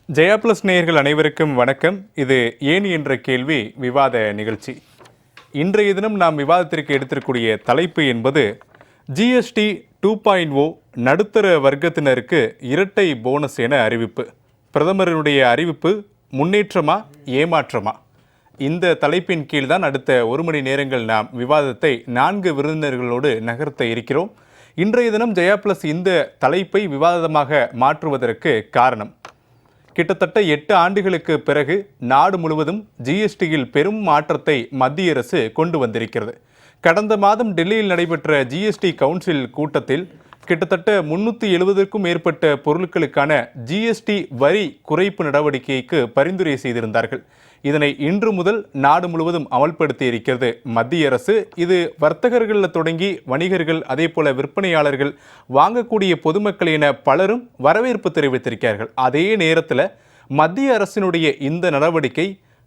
Jaya plus நேயர்கள் அனைவருக்கும் வணக்கம். இது ஏன் என்ற கேள்வி விவாத நிகழ்ச்சி. இன்றைய தினம் நாம் விவாதத்திற்கு எடுத்திருக்கூடிய தலைப்பு என்பது ஜிஎஸ்டி 2.0 நடுத்தர வர்க்கத்தினருக்கு இரட்டை போனஸ் என அறிவிப்பு. பிரதமருடைய அறிவிப்பு முன்னேற்றமா ஏமாற்றமா? இந்த தலைப்பின் கீழ்தான் அடுத்த ஒரு மணி நேரங்கள் நாம் விவாதத்தை 4 விருந்தினர்களோடு நகர்த்த இருக்கிறோம். இன்றைய தினம் ஜெயா பிளஸ் இந்த தலைப்பை விவாதமாக மாற்றுவதற்கு காரணம், கிட்டத்தட்ட 8 ஆண்டுகளுக்கு பிறகு நாடு முழுவதும் ஜிஎஸ்டியில் பெரும் மாற்றத்தை மத்திய அரசு கொண்டு வந்திருக்கிறது. கடந்த மாதம் டெல்லியில் நடைபெற்ற ஜிஎஸ்டி கவுன்சில் கூட்டத்தில் கிட்டத்தட்ட 370க்கும் மேற்பட்ட பொருட்களுக்கான ஜிஎஸ்டி வரி குறைப்பு நடவடிக்கைக்கு பரிந்துரை செய்திருந்தார்கள். இதனை இன்று முதல் நாடு முழுவதும் அமல்படுத்தி இருக்கிறது மத்திய அரசு. இது வர்த்தகர்கள் தொடங்கி வணிகர்கள், அதே போல விற்பனையாளர்கள், வாங்கக்கூடிய பொதுமக்கள் என பலரும் வரவேற்பு தெரிவித்திருக்கிறார்கள். அதே நேரத்தில் மத்திய அரசினுடைய இந்த நடவடிக்கை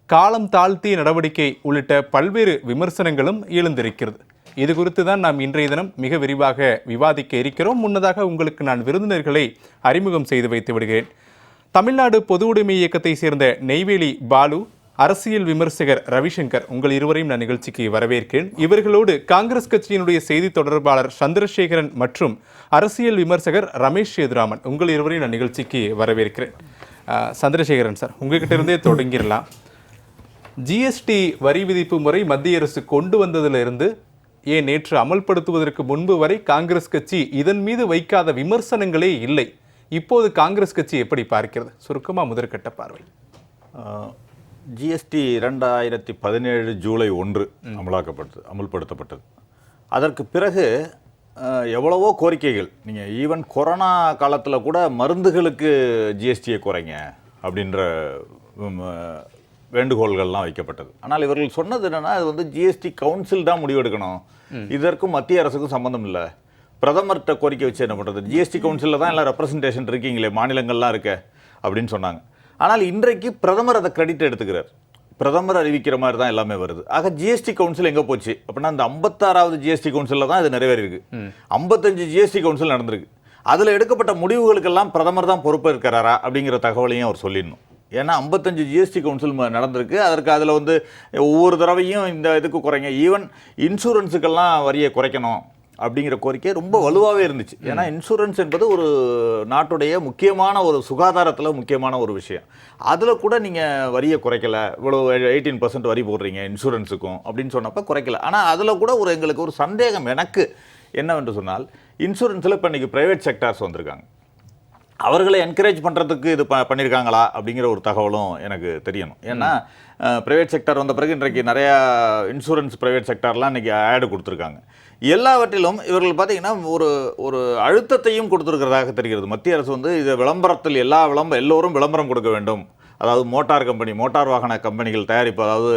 காலம் தாழ்த்திய நடவடிக்கை உள்ளிட்ட பல்வேறு விமர்சனங்களும் எழுந்திருக்கிறது. இது குறித்து தான் நாம் இன்றைய தினம் மிக விரிவாக விவாதிக்க இருக்கிறோம். முன்னதாக உங்களுக்கு நான் விருந்தினர்களை அறிமுகம் செய்து வைத்து விடுகிறேன். தமிழ்நாடு பொது உடைமை இயக்கத்தை சேர்ந்த நெய்வேலி பாலு, அரசியல் விமர்சகர் ரவிசங்கர், உங்கள் இருவரையும் நான் நிகழ்ச்சிக்கு வரவேற்கிறேன். இவர்களோடு காங்கிரஸ் கட்சியினுடைய செய்தி தொடர்பாளர் சந்திரசேகரன் மற்றும் அரசியல் விமர்சகர் ரமேஷ் சேதுராமன், உங்கள் இருவரையும் நான் நிகழ்ச்சிக்கு வரவேற்கிறேன். சந்திரசேகரன் சார், உங்ககிட்ட இருந்தே தொடங்கிடலாம். ஜிஎஸ்டி வரி விதிப்பு முறை மத்திய அரசு கொண்டு வந்ததிலிருந்து ஏன் நேற்று அமல்படுத்துவதற்கு முன்பு வரை காங்கிரஸ் கட்சி இதன் மீது வைக்காத விமர்சனங்களே இல்லை. இப்போது காங்கிரஸ் கட்சி எப்படி பார்க்கிறது? சுருக்கமாக முதற்கட்ட பார்வை. ஜிஎஸ்டி 2017 ஜூலை 1 அமல்படுத்தப்பட்டது. அதற்கு பிறகு எவ்வளவோ கோரிக்கைகள், நீங்கள் ஈவன் கொரோனா காலத்தில் கூட மருந்துகளுக்கு ஜிஎஸ்டியை குறைங்க அப்படின்ற வேண்டுகோள்கள்லாம் வைக்கப்பட்டது. ஆனால் இவர்கள் சொன்னது என்னென்னா, அது வந்து ஜிஎஸ்டி கவுன்சில் தான் முடிவெடுக்கணும், இதற்கும் மத்திய அரசுக்கும் சம்மந்தம் இல்லை. பிரதமர்கிட்ட கோரிக்கை வச்சு என்ன பண்ணுறது, ஜிஎஸ்டி கவுன்சிலில் தான் எல்லாம் ரெப்ரசன்டேஷன் இருக்கீங்களே, மாநிலங்கள்லாம் இருக்க அப்படின்னு சொன்னாங்க. ஆனால் இன்றைக்கு பிரதமர் அதை கிரெடிட் எடுத்துக்கிறார். பிரதமர் அறிவிக்கிற மாதிரி தான் எல்லாமே வருது. ஆக ஜிஎஸ்டி கவுன்சில் எங்கே போச்சு அப்படின்னா, அந்த 56வது ஜிஎஸ்டி கவுன்சிலில் தான் இது நிறைவேறிருக்கு. 55 ஜிஎஸ்டி கவுன்சில் நடந்திருக்கு. அதில் எடுக்கப்பட்ட முடிவுகளுக்கெல்லாம் பிரதமர் தான் பொறுப்பு இருக்கிறாரா அப்படிங்கிற தகவலையும் அவர் சொல்லிடணும். ஏன்னா 55 ஜிஎஸ்டி கவுன்சில் நடந்திருக்கு. அதற்கு அதில் வந்து ஒவ்வொரு தடவையும் இந்த இதுக்கு குறைங்க, ஈவன் இன்சூரன்ஸுக்கெல்லாம் வரியை குறைக்கணும் அப்படிங்கிற கோரிக்கை ரொம்ப வலுவாகவே இருந்துச்சு. ஏன்னா இன்சூரன்ஸ் என்பது ஒரு நாட்டுடைய முக்கியமான ஒரு சுகாதாரத்தில் முக்கியமான ஒரு விஷயம். அதில் கூட நீங்கள் வரியை குறைக்கலை, இவ்வளோ 18% வரி போடுறீங்க இன்சூரன்ஸுக்கும் அப்படின்னு சொன்னப்போ குறைக்கல. ஆனால் அதில் கூட எங்களுக்கு ஒரு சந்தேகம் எனக்கு என்னவென்று சொன்னால், இன்சூரன்ஸில் இப்போ இன்றைக்கி ப்ரைவேட் செக்டார்ஸ் வந்திருக்காங்க, அவர்களை என்கரேஜ் பண்ணுறதுக்கு இது பண்ணியிருக்காங்களா அப்படிங்கிற ஒரு தகவலும் எனக்கு தெரியணும். ஏன்னா ப்ரைவேட் செக்டார் வந்த பிறகு இன்றைக்கு நிறையா இன்சூரன்ஸ் ப்ரைவேட் செக்டார்லாம் இன்றைக்கி ஆடு கொடுத்துருக்காங்க. எல்லாவற்றிலும் இவர்கள் பார்த்திங்கன்னா ஒரு அழுத்தத்தையும் கொடுத்துருக்கிறதாக தெரிகிறது. மத்திய அரசு வந்து இதை விளம்பரத்தில் எல்லோரும் விளம்பரம் கொடுக்க வேண்டும். அதாவது மோட்டார் வாகன கம்பெனிகள் தயாரிப்பு, அதாவது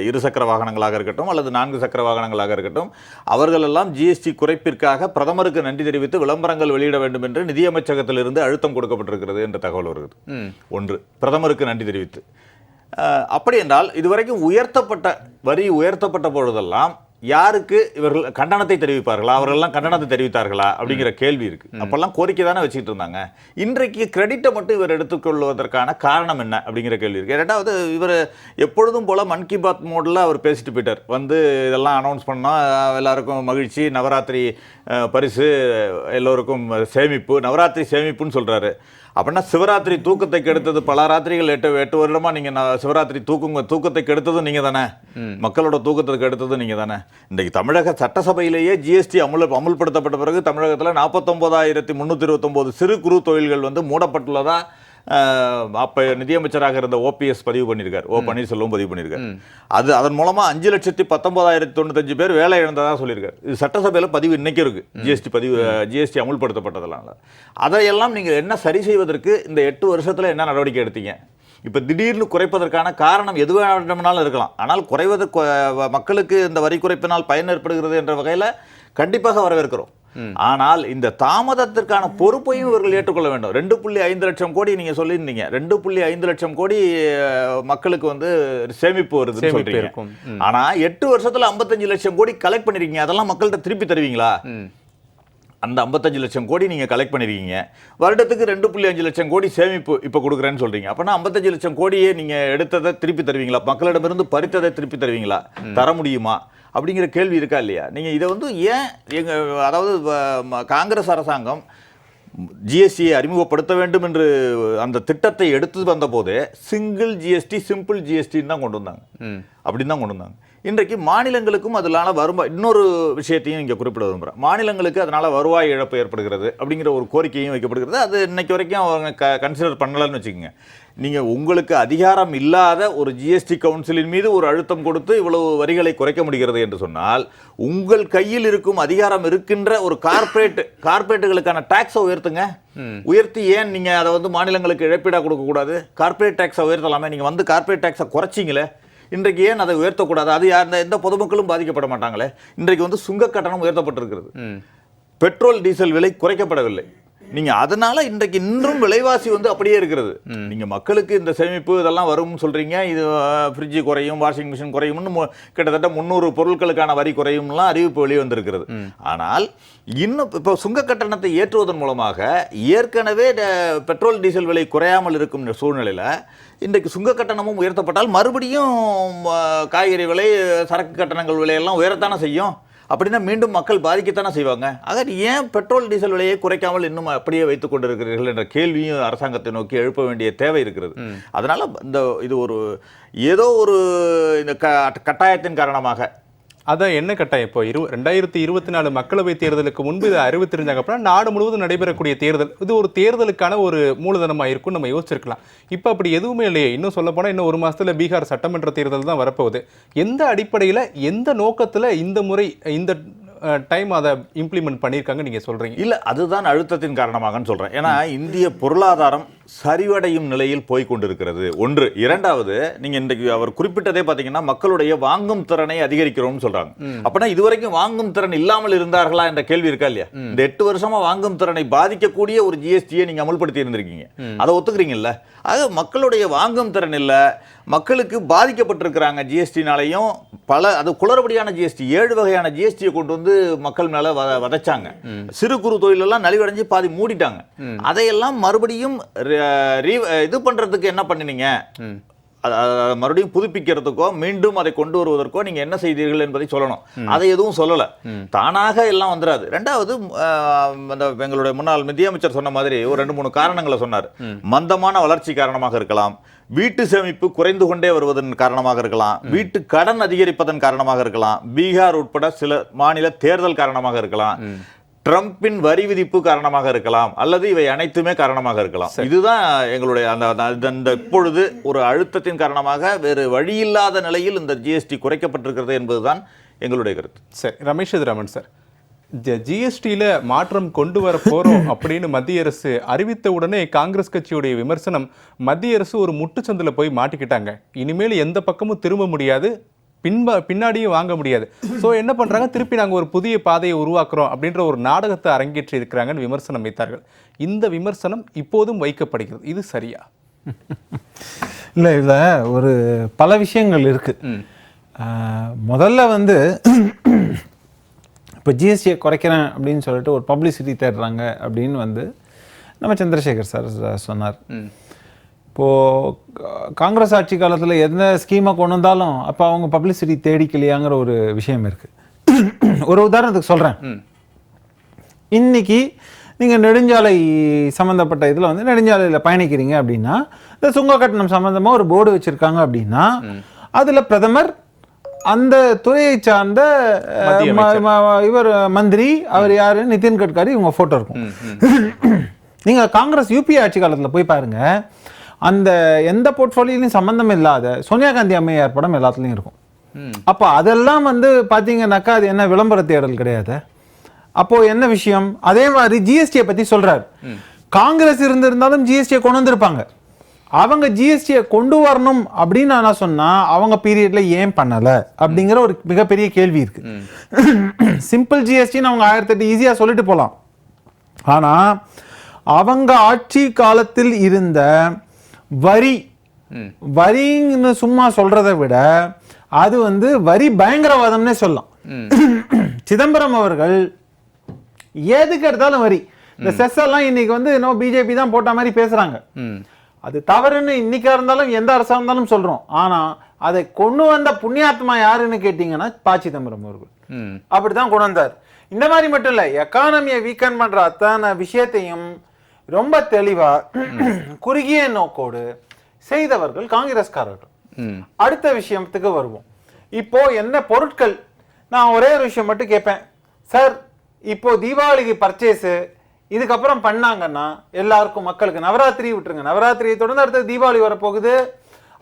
2 சக்கர வாகனங்களாக இருக்கட்டும் அல்லது 4 சக்கர வாகனங்களாக இருக்கட்டும், அவர்களெல்லாம் ஜிஎஸ்டி குறைப்பிற்காக பிரதமருக்கு நன்றி தெரிவித்து விளம்பரங்கள் வெளியிட வேண்டும் என்று நிதியமைச்சகத்திலிருந்து அழுத்தம் கொடுக்கப்பட்டிருக்கிறது என்ற தகவல் வருகிறது. ஒன்று, பிரதமருக்கு நன்றி தெரிவித்து. அப்படி என்றால் இதுவரைக்கும் வரி உயர்த்தப்பட்ட பொழுதெல்லாம் யாருக்கு இவர்கள் கண்டனத்தை தெரிவிப்பார்களா, அவர்கள்லாம் கண்டனத்தை தெரிவித்தார்களா அப்படிங்கிற கேள்வி இருக்குது. அப்போல்லாம் கோரிக்கை தானே வச்சுக்கிட்டு இருந்தாங்க. இன்றைக்கு கிரெடிட்டை மட்டும் இவர் எடுத்துக்கொள்வதற்கான காரணம் என்ன அப்படிங்கிற கேள்வி இருக்குது. ரெண்டாவது, இவர் எப்பொழுதும் போல் மன் கி பாத் மோடில் அவர் பேசிட்டு போயிட்டார். வந்து இதெல்லாம் அனௌன்ஸ் பண்ணால் எல்லாருக்கும் மகிழ்ச்சி, நவராத்திரி பரிசு, எல்லோருக்கும் சேமிப்பு, நவராத்திரி சேமிப்புன்னு சொல்கிறாரு. அப்படின்னா சிவராத்திரி தூக்கத்தை கெடுத்தது பல ராத்திரிகள் 8 வருடமா நீங்கள் சிவராத்திரி தூக்கத்தை கெடுத்ததும் நீங்கள் தானே, மக்களோட தூக்கத்தை கெடுத்ததும் நீங்கள் தானே. இன்றைக்கு தமிழக சட்டசபையிலேயே ஜிஎஸ்டி அமுல்படுத்தப்பட்ட பிறகு தமிழகத்தில் 49,329 சிறு குறு தொழில்கள் வந்து மூடப்பட்டுள்ளதா அப்போ நிதியமைச்சராக இருந்த ஓபிஎஸ் பதிவு பண்ணியிருக்கார், பன்னீர்செல்வம் பதிவு பண்ணியிருக்காரு. அதன் மூலமாக 5,10,1995 பேர் வேலை இழந்ததாக சொல்லியிருக்காரு. இது சட்டசபையில் பதிவு இன்னைக்கு இருக்கு. ஜிஎஸ்டி அமுல்படுத்தப்பட்டதெல்லாம். அதையெல்லாம் நீங்கள் என்ன சரி செய்வதற்கு இந்த 8 வருஷத்தில் என்ன நடவடிக்கை எடுத்தீங்க? இப்போ திடீர்னு குறைப்பதற்கான காரணம் எது வேண்டுமானாலும் இருக்கலாம். ஆனால் மக்களுக்கு இந்த வரி குறைப்பினால் பயன் ஏற்படுகிறது என்ற வகையில் கண்டிப்பாக வரவேற்கிறோம். ஆனால் இந்த தாமதத்திற்கான பொறுப்பையும் இவர்கள் ஏற்றுக்கொள்ள வேண்டும். 2.5 லட்சம் கோடி நீங்க சொல்லியிருந்தீங்க, 2.5 லட்சம் கோடி மக்களுக்கு வந்து சேமிப்பு வருதுன்னு சொல்றீங்க. ஆனா 8 வருஷத்துல 55 லட்சம் கோடி கலெக்ட் பண்ணிருக்கீங்க. அதெல்லாம் மக்கள்கிட்ட திருப்பி தருவீங்களா? அந்த 55 லட்சம் கோடி நீங்கள் கலெக்ட் பண்ணிருக்கீங்க, வருடத்துக்கு 2.5 லட்சம் கோடி சேமிப்பு இப்போ கொடுக்குறேன்னு சொல்றீங்க. அப்போனா 55 லட்சம் கோடியே நீங்கள் எடுத்ததை திருப்பி தருவீங்களா? மக்களிடமிருந்து பறித்ததை திருப்பி தருவீங்களா? தர முடியுமா அப்படிங்கிற கேள்வி இருக்கா இல்லையா? நீங்கள் இதை வந்து ஏன் அதாவது காங்கிரஸ் அரசாங்கம் ஜிஎஸ்டியை அறிமுகப்படுத்த வேண்டும் என்று அந்த திட்டத்தை எடுத்து வந்த போதே சிங்கிள் ஜிஎஸ்டி, சிம்பிள் ஜிஎஸ்டின்னு தான் கொண்டு வந்தாங்க. அப்படின்னு தான் கொண்டு வந்தாங்க. இன்றைக்கு மாநிலங்களுக்கும் அதனால வருவாய், இன்னொரு விஷயத்தையும் இங்கே குறிப்பிட விரும்புகிறேன், மாநிலங்களுக்கு அதனால வருவாய் இழப்பு ஏற்படுகிறது அப்படிங்கிற ஒரு கோரிக்கையும் வைக்கப்படுகிறது. அது இன்னைக்கு வரைக்கும் அவங்க கன்சிடர் பண்ணலன்னு வச்சுக்கோங்க. நீங்கள் உங்களுக்கு அதிகாரம் இல்லாத ஒரு ஜிஎஸ்டி கவுன்சிலின் மீது ஒரு அழுத்தம் கொடுத்து இவ்வளவு வரிகளை குறைக்க முடிகிறது என்று சொன்னால், உங்கள் கையில் இருக்கும் அதிகாரம் இருக்கின்ற ஒரு கார்பரேட்டுகளுக்கான டாக்ஸை உயர்த்துங்க. உயர்த்தி ஏன் நீங்கள் அதை வந்து மாநிலங்களுக்கு இழப்பீடாக கொடுக்கக்கூடாது? கார்பரேட் டாக்ஸை உயர்த்தலாமே. நீங்கள் வந்து கார்பரேட் டாக்ஸை குறைச்சிங்களே, இன்றைக்கு ஏன் அதை உயர்த்தக்கூடாது? அது எந்த பொதுமக்களும் பாதிக்கப்பட மாட்டாங்களே. இன்றைக்கு வந்து சுங்க கட்டணம் உயர்த்தப்பட்டிருக்கிறது, பெட்ரோல் டீசல் விலை குறைக்கப்படவில்லை. நீங்க அதனால இன்றைக்கு இன்னும் விலைவாசி வந்து அப்படியே இருக்கிறது. நீங்க மக்களுக்கு இந்த சேமிப்பு இதெல்லாம் வரும்னு சொல்றீங்க, இது ஃப்ரிட்ஜ் குறையும், வாஷிங் மிஷின் குறையும்னு கிட்டத்தட்ட 300 பொருட்களுக்கான வரி குறையும்லாம் அறிவிப்பு வெளியே வந்திருக்கிறது. ஆனால் இன்னும் இப்போ சுங்க கட்டணத்தை ஏற்றுவதன் மூலமாக ஏற்கனவே பெட்ரோல் டீசல் விலை குறையாமல் இருக்கும் சூழ்நிலையில் இன்றைக்கு சுங்க கட்டணமும் உயர்த்தப்பட்டால் மறுபடியும் காய்கறி விலை, சரக்கு கட்டணங்கள் விலையெல்லாம் உயரத்தானே செய்யும். அப்படின்னா மீண்டும் மக்கள் பாதிக்கத்தானே செய்வாங்க. ஆக ஏன் பெட்ரோல் டீசல் விலையை குறைக்காமல் இன்னும் அப்படியே வைத்துக் கொண்டிருக்கிறீர்கள் என்ற கேள்வியும் அரசாங்கத்தை நோக்கி எழுப்ப வேண்டிய தேவை இருக்கிறது. அதனால இது ஒரு ஏதோ ஒரு இந்த கட்டாயத்தின் காரணமாக, அதான் என்ன கட்டாயம்? இப்போ 2024 மக்களவை தேர்தலுக்கு முன்பு இதை அறிவித்திருந்தாங்க அப்படின்னா நாடு முழுவதும் நடைபெறக்கூடிய தேர்தல், இது ஒரு தேர்தலுக்கான ஒரு மூலதனமாக இருக்கும் நம்ம யோசிச்சிருக்கலாம். இப்போ அப்படி எதுவுமே இல்லையே. இன்னும் சொல்ல போனால் இன்னும் 1 மாதத்தில் பீகார் சட்டமன்ற தேர்தல் தான் வரப்போகுது. எந்த அடிப்படையில், எந்த நோக்கத்தில் இந்த முறை இந்த டைம் அதை இம்ப்ளிமெண்ட் பண்ணியிருக்காங்க நீங்கள் சொல்கிறீங்க? இல்லை, அதுதான் அழுத்தத்தின் காரணமாகன்னு சொல்கிறேன். ஏன்னா இந்திய பொருளாதாரம் சரிவடையும் நிலையில் போய் கொண்டிருக்கிறது ஒன்று. இரண்டாவது, நீங்கள் இன்றைக்கு அவர் குறிப்பிட்டதே பார்த்தீங்கன்னா மக்களுடைய வாங்கும் திறனை அதிகரிக்கிறோம்னு சொல்கிறாங்க. அப்படின்னா இதுவரைக்கும் வாங்கும் திறன் இல்லாமல் இருந்தார்களா என்ற கேள்வி இருக்கா இல்லையா? இந்த 8 வருஷமா வாங்கும் திறனை பாதிக்கக்கூடிய ஒரு ஜிஎஸ்டியை நீங்கள் அமல்படுத்தி இருந்திருக்கீங்க, அதை ஒத்துக்கிறீங்கல்ல? ஆக மக்களுடைய வாங்கும் திறன் இல்லை, மக்களுக்கு பாதிக்கப்பட்டிருக்கிறாங்க ஜிஎஸ்டினாலையும். அது குளறுபடியான ஜிஎஸ்டி, 7 வகையான ஜிஎஸ்டியை கொண்டு வந்து மக்கள் மேல வதைச்சாங்க. சிறு குறு தொழிலெல்லாம் நலிவடைஞ்சு பாதி மூடிட்டாங்க. அதையெல்லாம் மறுபடியும் இது பண்றதுக்கு என்ன பண்ணினீங்க? மறுபடியும் புதுப்பிக்கிறதுக்கோ மீண்டும் அதை கொண்டு வருவதற்கோ நீங்க என்ன செய்தீர்கள் என்பதை சொல்லணும். அதை எதுவும் சொல்லல, தானாக எல்லாம் வந்துடாது. ரெண்டாவது, எங்களுடைய முன்னாள் நிதியமைச்சர் சொன்ன மாதிரி ஒரு 2-3 காரணங்களை சொன்னார். மந்தமான வளர்ச்சி காரணமாக இருக்கலாம், வீட்டு சேமிப்பு குறைந்து கொண்டே வருவதன் காரணமாக இருக்கலாம், வீட்டு கடன் அதிகரிப்பதன் காரணமாக இருக்கலாம், பீகார் உட்பட சில மாநில தேர்தல் காரணமாக இருக்கலாம், ட்ரம்பின் வரி விதிப்பு காரணமாக இருக்கலாம், அல்லது இவை அனைத்துமே காரணமாக இருக்கலாம். இதுதான் எங்களுடைய அந்த இப்பொழுது ஒரு அழுத்தத்தின் காரணமாக வேறு வழியில்லாத நிலையில் இந்த ஜிஎஸ்டி குறைக்கப்பட்டிருக்கிறது என்பதுதான் எங்களுடைய கருத்து. சரி, ரமேஷ் ராமன் சார், ஜிஎஸ்டியில் மாற்றம் கொண்டு வர போகிறோம் அப்படின்னு மத்திய அரசு அறிவித்த உடனே காங்கிரஸ் கட்சியுடைய விமர்சனம், மத்திய அரசு ஒரு முட்டுச்சந்தில் போய் மாட்டிக்கிட்டாங்க, இனிமேல் எந்த பக்கமும் திரும்ப முடியாது, பின்னாடியும் வாங்க முடியாது. ஸோ என்ன பண்ணுறாங்க, திருப்பி நாங்கள் ஒரு புதிய பாதையை உருவாக்குறோம் அப்படின்ற ஒரு நாடகத்தை அரங்கேற்றி இருக்கிறாங்கன்னு விமர்சனம் வைத்தார்கள். இந்த விமர்சனம் இப்போதும் வைக்கப்படுகிறது, இது சரியா? இல்லை, இதில் ஒரு பல விஷயங்கள் இருக்குது. முதல்ல வந்து இப்போ ஜிஎஸ்டியை குறைக்கிறேன் அப்படின்னு சொல்லிட்டு ஒரு பப்ளிசிட்டி தேடுறாங்க அப்படின்னு வந்து நம்ம சந்திரசேகர் சார் சொன்னார். இப்போது காங்கிரஸ் ஆட்சி காலத்தில் எந்த ஸ்கீமை கொண்டு வந்தாலும் அப்போ அவங்க பப்ளிசிட்டி தேடிக்கலையாங்கிற ஒரு விஷயம் இருக்குது. ஒரு உதாரணத்துக்கு சொல்கிறேன். இன்னைக்கு நீங்கள் நெடுஞ்சாலை சம்மந்தப்பட்ட இதில் வந்து நெடுஞ்சாலையில் பயணிக்கிறீங்க அப்படின்னா இந்த சுங்க கட்டணம் சம்மந்தமாக ஒரு போர்டு வச்சுருக்காங்க அப்படின்னா அதில் பிரதமர், அந்த துறையை சார்ந்த இவர் மந்திரி, அவர் யாரு, நிதின் கட்கரி, இவங்க போட்டோ இருக்கும். நீங்க காங்கிரஸ் யூபி ஆட்சி காலத்துல போய் பாருங்க, அந்த எந்த போர்ட்ஃபோலியோலையும் சம்பந்தம் இல்லாத சோனியா காந்தி அம்மையார் படம் எல்லாத்துலயும் இருக்கும். அப்போ அதெல்லாம் வந்து பாத்தீங்கன்னாக்கா அது என்ன விளம்பர தேடல் கிடையாது. அப்போ என்ன விஷயம்? அதே மாதிரி ஜிஎஸ்டியை பத்தி சொல்றாரு. காங்கிரஸ் இருந்திருந்தாலும் ஜிஎஸ்டியை கொண்டு வந்திருப்பாங்க. அவங்க ஜிஎஸ்டியை கொண்டு வரணும் அப்படின்னு நான் சொன்னா அவங்க பீரியட்ல ஏன் பண்ணல அப்படிங்கிற ஒரு மிகப்பெரிய கேள்வி இருக்கு. சிம்பிள் ஜிஎஸ்டின்னு அவங்க 1008 ஈஸியா சொல்லிட்டு போலாம். ஆனா அவங்க ஆட்சி காலத்தில் இருந்த வரின்னு சும்மா சொல்றதை விட அது வந்து வரி பயங்கரவாதம்னே சொல்லலாம். சிதம்பரம் அவர்கள் எதுக்கு எடுத்தாலும் வரி. இந்த செஸ் எல்லாம் இன்னைக்கு வந்து இன்னும் பிஜேபி தான் போட்ட மாதிரி பேசுறாங்க. அது தவறுன்னு இன்னைக்கா இருந்தாலும் எந்த அரசா இருந்தாலும் சொல்றோம். ஆனா அதை கொண்டு வந்த புண்ணியாத்மா யாருன்னு கேட்டீங்கன்னா ப. சிதம்பரம் அவர்கள் அப்படித்தான் கொண்டு வந்தார். இந்த மாதிரி மட்டும் இல்ல, எக்கானமியை வீக்கன் பண்ற அத்தனை விஷயத்தையும் ரொம்ப தெளிவா குறுகிய நோக்கோடு செய்தவர்கள் காங்கிரஸ்காரர்கள். அடுத்த விஷயத்துக்கு வருவோம். இப்போ என்ன பொருட்கள், நான் ஒரே ஒரு விஷயம் மட்டும் கேட்பேன் சார். இப்போ தீபாவளிக்கு பர்ச்சேஸ் இதுக்கப்புறம் பண்ணாங்கன்னா எல்லாருக்கும் மக்களுக்கு நவராத்திரி விட்டுருங்க, நவராத்திரியை தொடர்ந்து அடுத்தது தீபாவளி வரப்போகுது.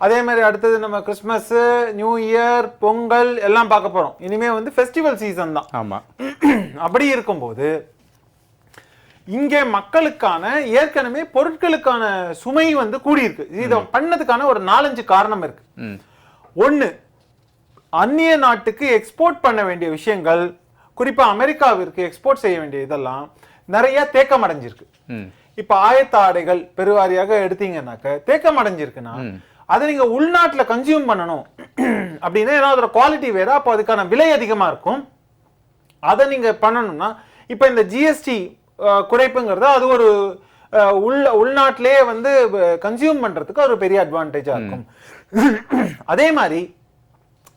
அதே மாதிரி அடுத்தது நம்ம கிறிஸ்மஸ், நியூ இயர், பொங்கல் எல்லாம் பார்க்க போறோம். இனிமே வந்து ஃபெஸ்டிவல் சீசன் தான். ஆமா. அப்படி இருக்கும்போது இங்கே மக்களுக்கான ஏற்கனவே பொருட்களுக்கான சுமை வந்து கூடியிருக்கு. இதை பண்ணதுக்கான ஒரு 4-5 காரணம் இருக்கு. ஒண்ணு, அந்நிய நாட்டுக்கு எக்ஸ்போர்ட் பண்ண வேண்டிய விஷயங்கள், குறிப்பா அமெரிக்காவிற்கு எக்ஸ்போர்ட் செய்ய வேண்டிய இதெல்லாம் நிறைய தேக்கம் அடைஞ்சிருக்கு. இப்ப ஆயத்த ஆடைகள் பெருவாரியாக எடுத்தீங்கன்னாக்க தேக்கம் அடைஞ்சிருக்குன்னா அதை நீங்க உள்நாட்டுல கன்சியூம் பண்ணணும் அப்படின்னா ஏதாவது குவாலிட்டி வேற, அப்போ அதுக்கான விலை அதிகமா இருக்கும். அதை நீங்க பண்ணணும்னா இப்ப இந்த ஜிஎஸ்டி குறைப்புங்கிறது அது ஒரு உள்நாட்டிலேயே வந்து கன்சியூம் பண்றதுக்கு ஒரு பெரிய அட்வான்டேஜா இருக்கும். அதே மாதிரி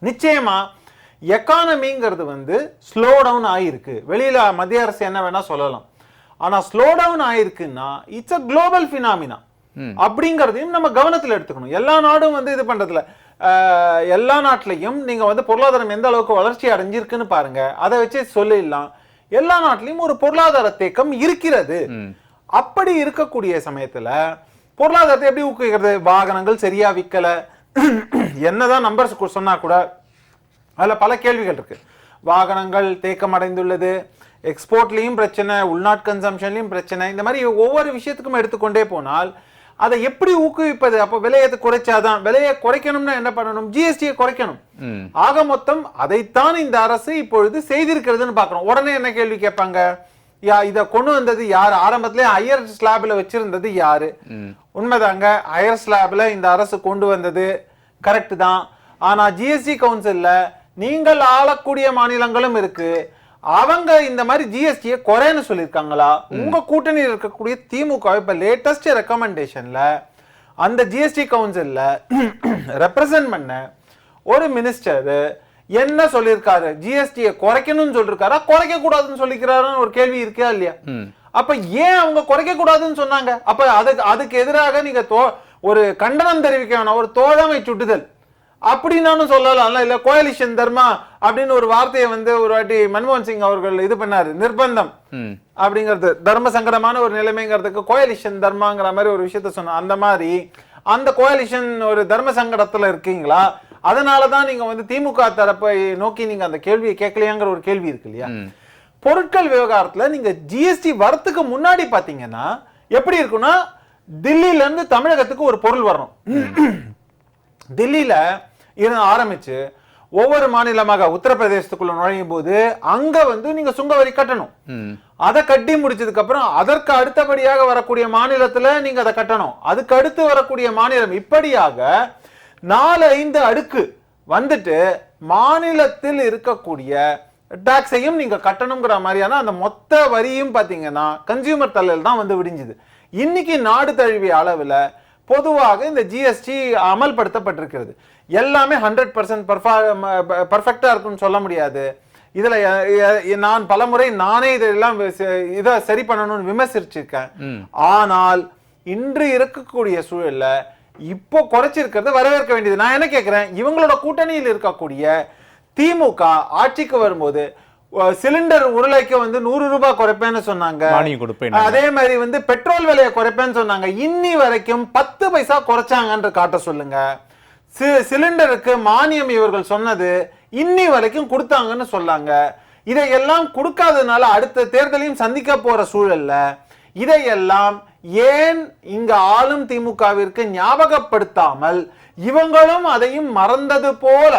நிச்சயமா எக்கானமிங்கிறது வந்து ஸ்லோ டவுன் ஆயிருக்கு. வெளியில மத்திய அரசு என்ன வேணா சொல்லலாம், ஆனா ஸ்லோ டவுன் ஆயிருக்குன்னா இட்ஸ் அ குளோபல் பினாமினா அப்படிங்கறதையும் நம்ம கவனத்துல எடுத்துக்கணும். எல்லா நாடும் வந்து இது பண்றதுல எல்லா நாட்டிலையும் நீங்க வந்து பொருளாதாரம் எந்த அளவுக்கு வளர்ச்சி அடைஞ்சிருக்குன்னு பாருங்க. அதை வச்சு சொல்லிடலாம் எல்லா நாட்டிலையும் ஒரு பொருளாதார தேக்கம் இருக்கிறது. அப்படி இருக்கக்கூடிய சமயத்துல பொருளாதாரத்தை எப்படி ஊக்குவிக்கிறது? வாகனங்கள் சரியா விற்கல, என்னதான் நம்பர்ஸ் சொன்னா கூட அதுல பல கேள்விகள் இருக்கு. வாகனங்கள் தேக்கம் அடைந்துள்ளது, எக்ஸ்போர்ட்லயும் பிரச்சனை, உள்நாட்டு கன்சம்ஷன்லயும் பிரச்சனை. இந்த மாதிரி ஒவ்வொரு விஷயத்துக்கும் எடுத்துக்கொண்டே போனால் அதை எப்படி ஊக்குவிப்பது? அப்போ விலையை குறைச்சாதான், விலையை குறைக்கணும்னா என்ன பண்ணணும்? ஜிஎஸ்டியை குறைக்கணும். ஆக மொத்தம் அதைத்தான் இந்த அரசு இப்பொழுது செய்திருக்கிறதுன்னு பாக்குறோம். உடனே என்ன கேள்வி கேட்பாங்க, இதை கொண்டு வந்தது யாரு? ஆரம்பத்திலே ஹையர் ஸ்லாப்ல வச்சிருந்தது யாரு? உண்மைதாங்க, ஹையர் ஸ்லாப்ல இந்த அரசு கொண்டு வந்தது கரெக்ட் தான். ஆனா ஜிஎஸ்டி கவுன்சில்ல நீங்கள் ஆளக்கூடிய மாநிலங்களும் இருக்கு. அவங்க இந்த மாதிரி ஜிஎஸ்டியை குறைன்னு சொல்லியிருக்காங்களா? உங்க கூட்டணியில் இருக்கக்கூடிய திமுக இப்ப லேட்டஸ்ட் ரெக்கமெண்டேஷன்ல அந்த ஜிஎஸ்டி கவுன்சில்ல ரெப்ரசன்ட் பண்ண ஒரு மினிஸ்டர் என்ன சொல்லியிருக்காரு? ஜிஎஸ்டியை குறைக்கணும்னு சொல்லிருக்காரா, குறைக்க கூடாதுன்னு சொல்லிக்கிறாருன்னு ஒரு கேள்வி இருக்கா இல்லையா? அப்ப ஏன் அவங்க குறைக்க கூடாதுன்னு சொன்னாங்க? அப்ப அதுக்கு எதிராக நீங்க ஒரு கண்டனம் தெரிவிக்க வேணாம், ஒரு தோழமை சுட்டுதல் அப்படின்னு சொல்லலாம் இல்ல? கோயலிஷன் தர்மா அப்படின்னு ஒரு வார்த்தையை வந்து ஒரு வாட்டி மன்மோகன் சிங் அவர்கள் இது பண்ணாரு, நிர்பந்தம் அப்படிங்கிறது தர்ம சங்கடமான ஒரு நிலைமைங்கிறதுக்கு கோயலிஷன் தர்மாங்கிற மாதிரி ஒரு விஷயத்த சொன்ன. அந்த மாதிரி அந்த கோயலிஷன் ஒரு தர்ம சங்கடத்துல இருக்கீங்களா? அதனாலதான் நீங்க வந்து திமுக தரப்பை நோக்கி நீங்க அந்த கேள்வியை கேட்கலையாங்கிற ஒரு கேள்வி இருக்கு இல்லையா? பொருட்கள் விவகாரத்துல நீங்க ஜிஎஸ்டி வரத்துக்கு முன்னாடி பாத்தீங்கன்னா எப்படி இருக்குன்னா, தில்லியில இருந்து தமிழகத்துக்கு ஒரு பொருள் வரணும். தில்லியில இருந்து ஆரம்பிச்சு ஒவ்வொரு மாநிலமாக உத்தரப்பிரதேசத்துக்குள்ள நுழையும் போது அங்க வந்து நீங்க சுங்க வரி கட்டணும். அதை கட்டி முடிச்சதுக்கு அப்புறம் அதற்கு அடுத்தபடியாக வரக்கூடிய மாநிலத்துல நீங்க அதை கட்டணும். அதுக்கு அடுத்து வரக்கூடிய மாநிலம், இப்படியாக 4-5 அடுக்கு வந்துட்டு மாநிலத்தில் இருக்கக்கூடிய டாக்ஸையும் நீங்க கட்டணுங்கிற மாதிரியான அந்த மொத்த வரியும் பாத்தீங்கன்னா கன்சியூமர் தலையில் தான் வந்து விடிஞ்சுது. இன்னைக்கு நாடு தழுவிய அளவுல பொதுவாக இந்த ஜிஎஸ்டி அமல்படுத்தப்பட்டிருக்கிறது. எல்லாமே 100% பர்ஃபெக்டா இருக்குன்னு சொல்ல முடியாது. இதுல நான் பலமுறை நானே இதெல்லாம் இதை சரி பண்ணணும்னு விமர்சிச்சிருக்கேன். ஆனால் இன்று இருக்கக்கூடிய சூழல்ல இப்போ குறைச்சிருக்கிறது வரவேற்க வேண்டியது. நான் என்ன கேட்கிறேன், இவங்களோட கூட்டணியில் இருக்கக்கூடிய திமுக ஆட்சிக்கு வரும்போது சிலிண்டர் உருளைக்கு வந்து 100 ரூபாய் குறைப்பேன்னு சொன்னாங்க. அதே மாதிரி வந்து பெட்ரோல் விலையை குறைப்பேன்னு சொன்னாங்க. இன்னி வரைக்கும் 10 பைசா குறைச்சாங்கன்னு காட்ட சொல்லுங்க. சிலிண்டருக்கு மானியம் இவர்கள் சொன்னது இன்னி வரைக்கும் கொடுத்தாங்கன்னு சொல்லாங்க. இதையெல்லாம் கொடுக்காததுனால அடுத்த தேர்தலையும் சந்திக்க போற சூழல்ல இதையெல்லாம் ஏன் இங்க ஆளும் திமுகவிற்கு ஞாபகப்படுத்தாமல் இவங்களும் அதையும் மறந்தது போல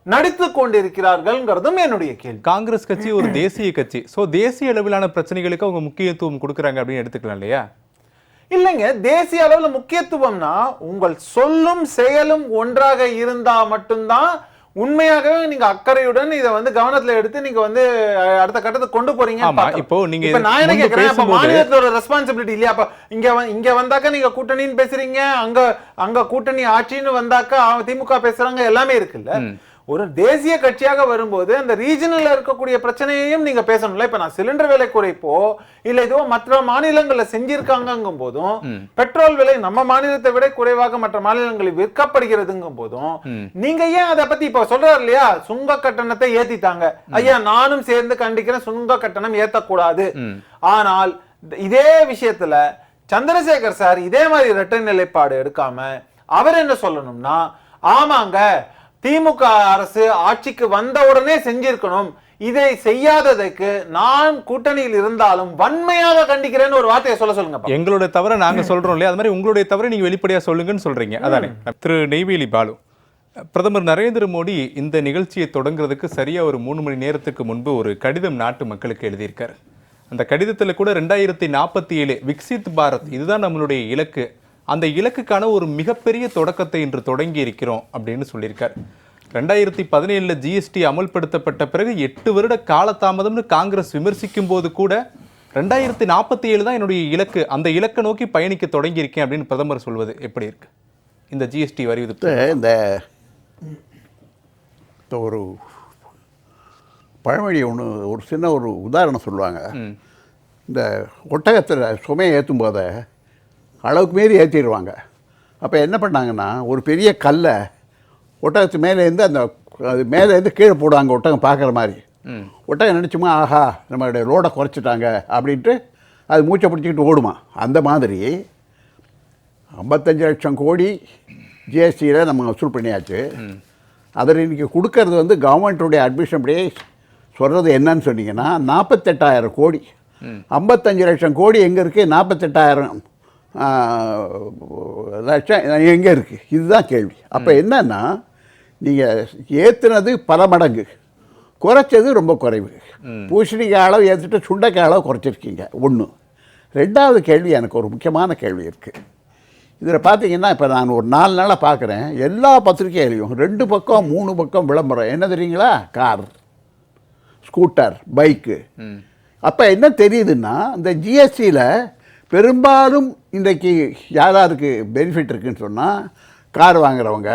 நடித்து கொண்டிருக்கிறார்கள்ங்கிறதும் என்னுடைய கேள்வி. காங்கிரஸ் கட்சி ஒரு தேசிய கட்சி, சோ தேசிய அளவிலான பிரச்சனைகளுக்கு அவங்க முக்கியத்துவம் கொடுக்கறாங்க அப்படின்னு எடுத்துக்கலாம் இல்லையா? இல்லைங்க, தேசிய அளவுல முக்கியத்துவம்னா உங்கள் சொல்லும் செயலும் ஒன்றாக இருந்தா மட்டும்தான் உண்மையாகவே நீங்க அக்கறையுடன் இதை வந்து கவனத்துல எடுத்து நீங்க வந்து அடுத்த கட்டத்துக்கு கொண்டு போறீங்க. ஆமா, இப்போ நீங்க இப்ப நான் என்ன முன்பு கேக்குறேன், அப்ப பேசும்போது- மாநிலத்தோட ரெஸ்பான்சிபிலிட்டி இல்லையா? அப்ப இங்க வந்தாக்க நீங்க கூட்டணின்னு பேசுறீங்க, அங்க கூட்டணி ஆட்சின்னு வந்தாக்க திமுக பேசுறாங்க, எல்லாமே இருக்குல்ல. ஒரு தேசிய கட்சியாக வரும்போது அந்த ரீஜனல்ல இருக்கக்கூடிய பிரச்சனையையும் நீங்க பேசணும்ல. இப்ப நான் சிலிண்டர் விலை குறைப்போ இல்ல ஏதோ மற்ற மாநிலங்கள்ல செஞ்சிருக்காங்கும் போதும், பெட்ரோல் விலை நம்ம மாநிலத்தை விட குறைவாக மற்ற மாநிலங்களில் விற்கப்படுகிறதுங்கும் போதும் நீங்க ஏன் அதை பத்தி இப்ப சொல்றாரு இல்லையா, சுங்க கட்டணத்தை ஏத்திட்டாங்க. ஐயா நானும் சேர்ந்து கண்டிக்கிறேன், சுங்க கட்டணம் ஏத்தக்கூடாது. ஆனால் இதே விஷயத்துல சந்திரசேகர் சார் இதே மாதிரி இரட்டை நிலைப்பாடு எடுக்காம அவர் என்ன சொல்லணும்னா, ஆமாங்க திமுக அரசு ஆட்சிக்கு வந்த உடனே செஞ்சிருக்கணும், இதை செய்யாததுக்கு நான் கூட்டணியில் இருந்தாலும் வன்மையாக கண்டிக்கிறேன்னு ஒரு வார்த்தையை சொல்லுங்க. எங்களுடைய தவிர நாங்க சொல்றோம் இல்லையா, அது மாதிரி உங்களுடைய தவிர நீங்க வெளிப்படையா சொல்லுங்கன்னு சொல்றீங்க. அதானே திரு நெய்வேலி பாலு, பிரதமர் நரேந்திர மோடி இந்த நிகழ்ச்சியை தொடங்குறதுக்கு சரியா ஒரு 3 மணி நேரத்துக்கு முன்பு ஒரு கடிதம் நாட்டு மக்களுக்கு எழுதியிருக்காரு. அந்த கடிதத்துல கூட 2047 விக்சித் பாரத் இதுதான் நம்மளுடைய இலக்கு, அந்த இலக்குக்கான ஒரு மிகப்பெரிய தொடக்கத்தை இன்று தொடங்கி இருக்கிறோம் அப்படின்னு சொல்லியிருக்கார். 2017 ஜிஎஸ்டி அமல்படுத்தப்பட்ட பிறகு 8 வருட காலதாமதம்னு காங்கிரஸ் விமர்சிக்கும் போது கூட 2047 தான் என்னுடைய இலக்கு, அந்த இலக்கை நோக்கி பயணிக்க தொடங்கி இருக்கேன் அப்படின்னு பிரதமர் சொல்வது எப்படி இருக்கு? இந்த ஜிஎஸ்டி வரி விதிப்பு இந்த ஒரு பழமொழி ஒன்று, ஒரு சின்ன ஒரு உதாரணம் சொல்லுவாங்க. இந்த ஒட்டகத்தில் சுமையை ஏற்றும் போத அளவுக்கு மீறி ஏற்றிடுவாங்க. அப்போ என்ன பண்ணாங்கன்னா, ஒரு பெரிய கல்லை ஒட்டகத்து மேலேருந்து அது மேலேருந்து கீழே போடுவாங்க, ஒட்டகம் பார்க்குற மாதிரி. ஒட்டகம் நினச்சுமா, ஆஹா நம்மளுடைய லோடை குறைச்சிட்டாங்க அப்படின்ட்டு அது மூச்சை பிடிச்சிக்கிட்டு ஓடுமா. அந்த மாதிரி 55 லட்சம் கோடி ஜிஎஸ்டியில் நம்ம வசூல் பண்ணியாச்சு. அதில் இன்றைக்கி கொடுக்கறது வந்து கவர்மெண்ட்டுடைய அட்மிஷன் அப்படியே சொல்கிறது என்னன்னு சொன்னீங்கன்னா 48,000 கோடி. 55 லட்சம் கோடி எங்கே இருக்குது, 48,000 லட்சம் எங்கே இருக்குது, இதுதான் கேள்வி. அப்போ என்னன்னா, நீங்கள் ஏற்றுனது பல மடங்கு, குறைச்சது ரொம்ப குறைவு. பூசணிக்காய் அளவு ஏற்றுட்டு சுண்டைக்காய் அளவு குறைச்சிருக்கீங்க. ஒன்று. ரெண்டாவது கேள்வி, எனக்கு ஒரு முக்கியமான கேள்வி இருக்குது. இதில் பார்த்தீங்கன்னா, இப்போ நான் ஒரு 4 நாளாக பார்க்குறேன், எல்லா பத்திரிகையிலையும் 2 பக்கம் 3 பக்கம் விளம்பரம். என்ன தெரியுங்களா, கார், ஸ்கூட்டர், பைக்கு. அப்போ என்ன தெரியுதுன்னா, இந்த ஜிஎஸ்டியில் பெரும்பாலும் இன்றைக்கு யாராருக்கு பெனிஃபிட் இருக்குதுன்னு சொன்னால், கார் வாங்குறவங்க,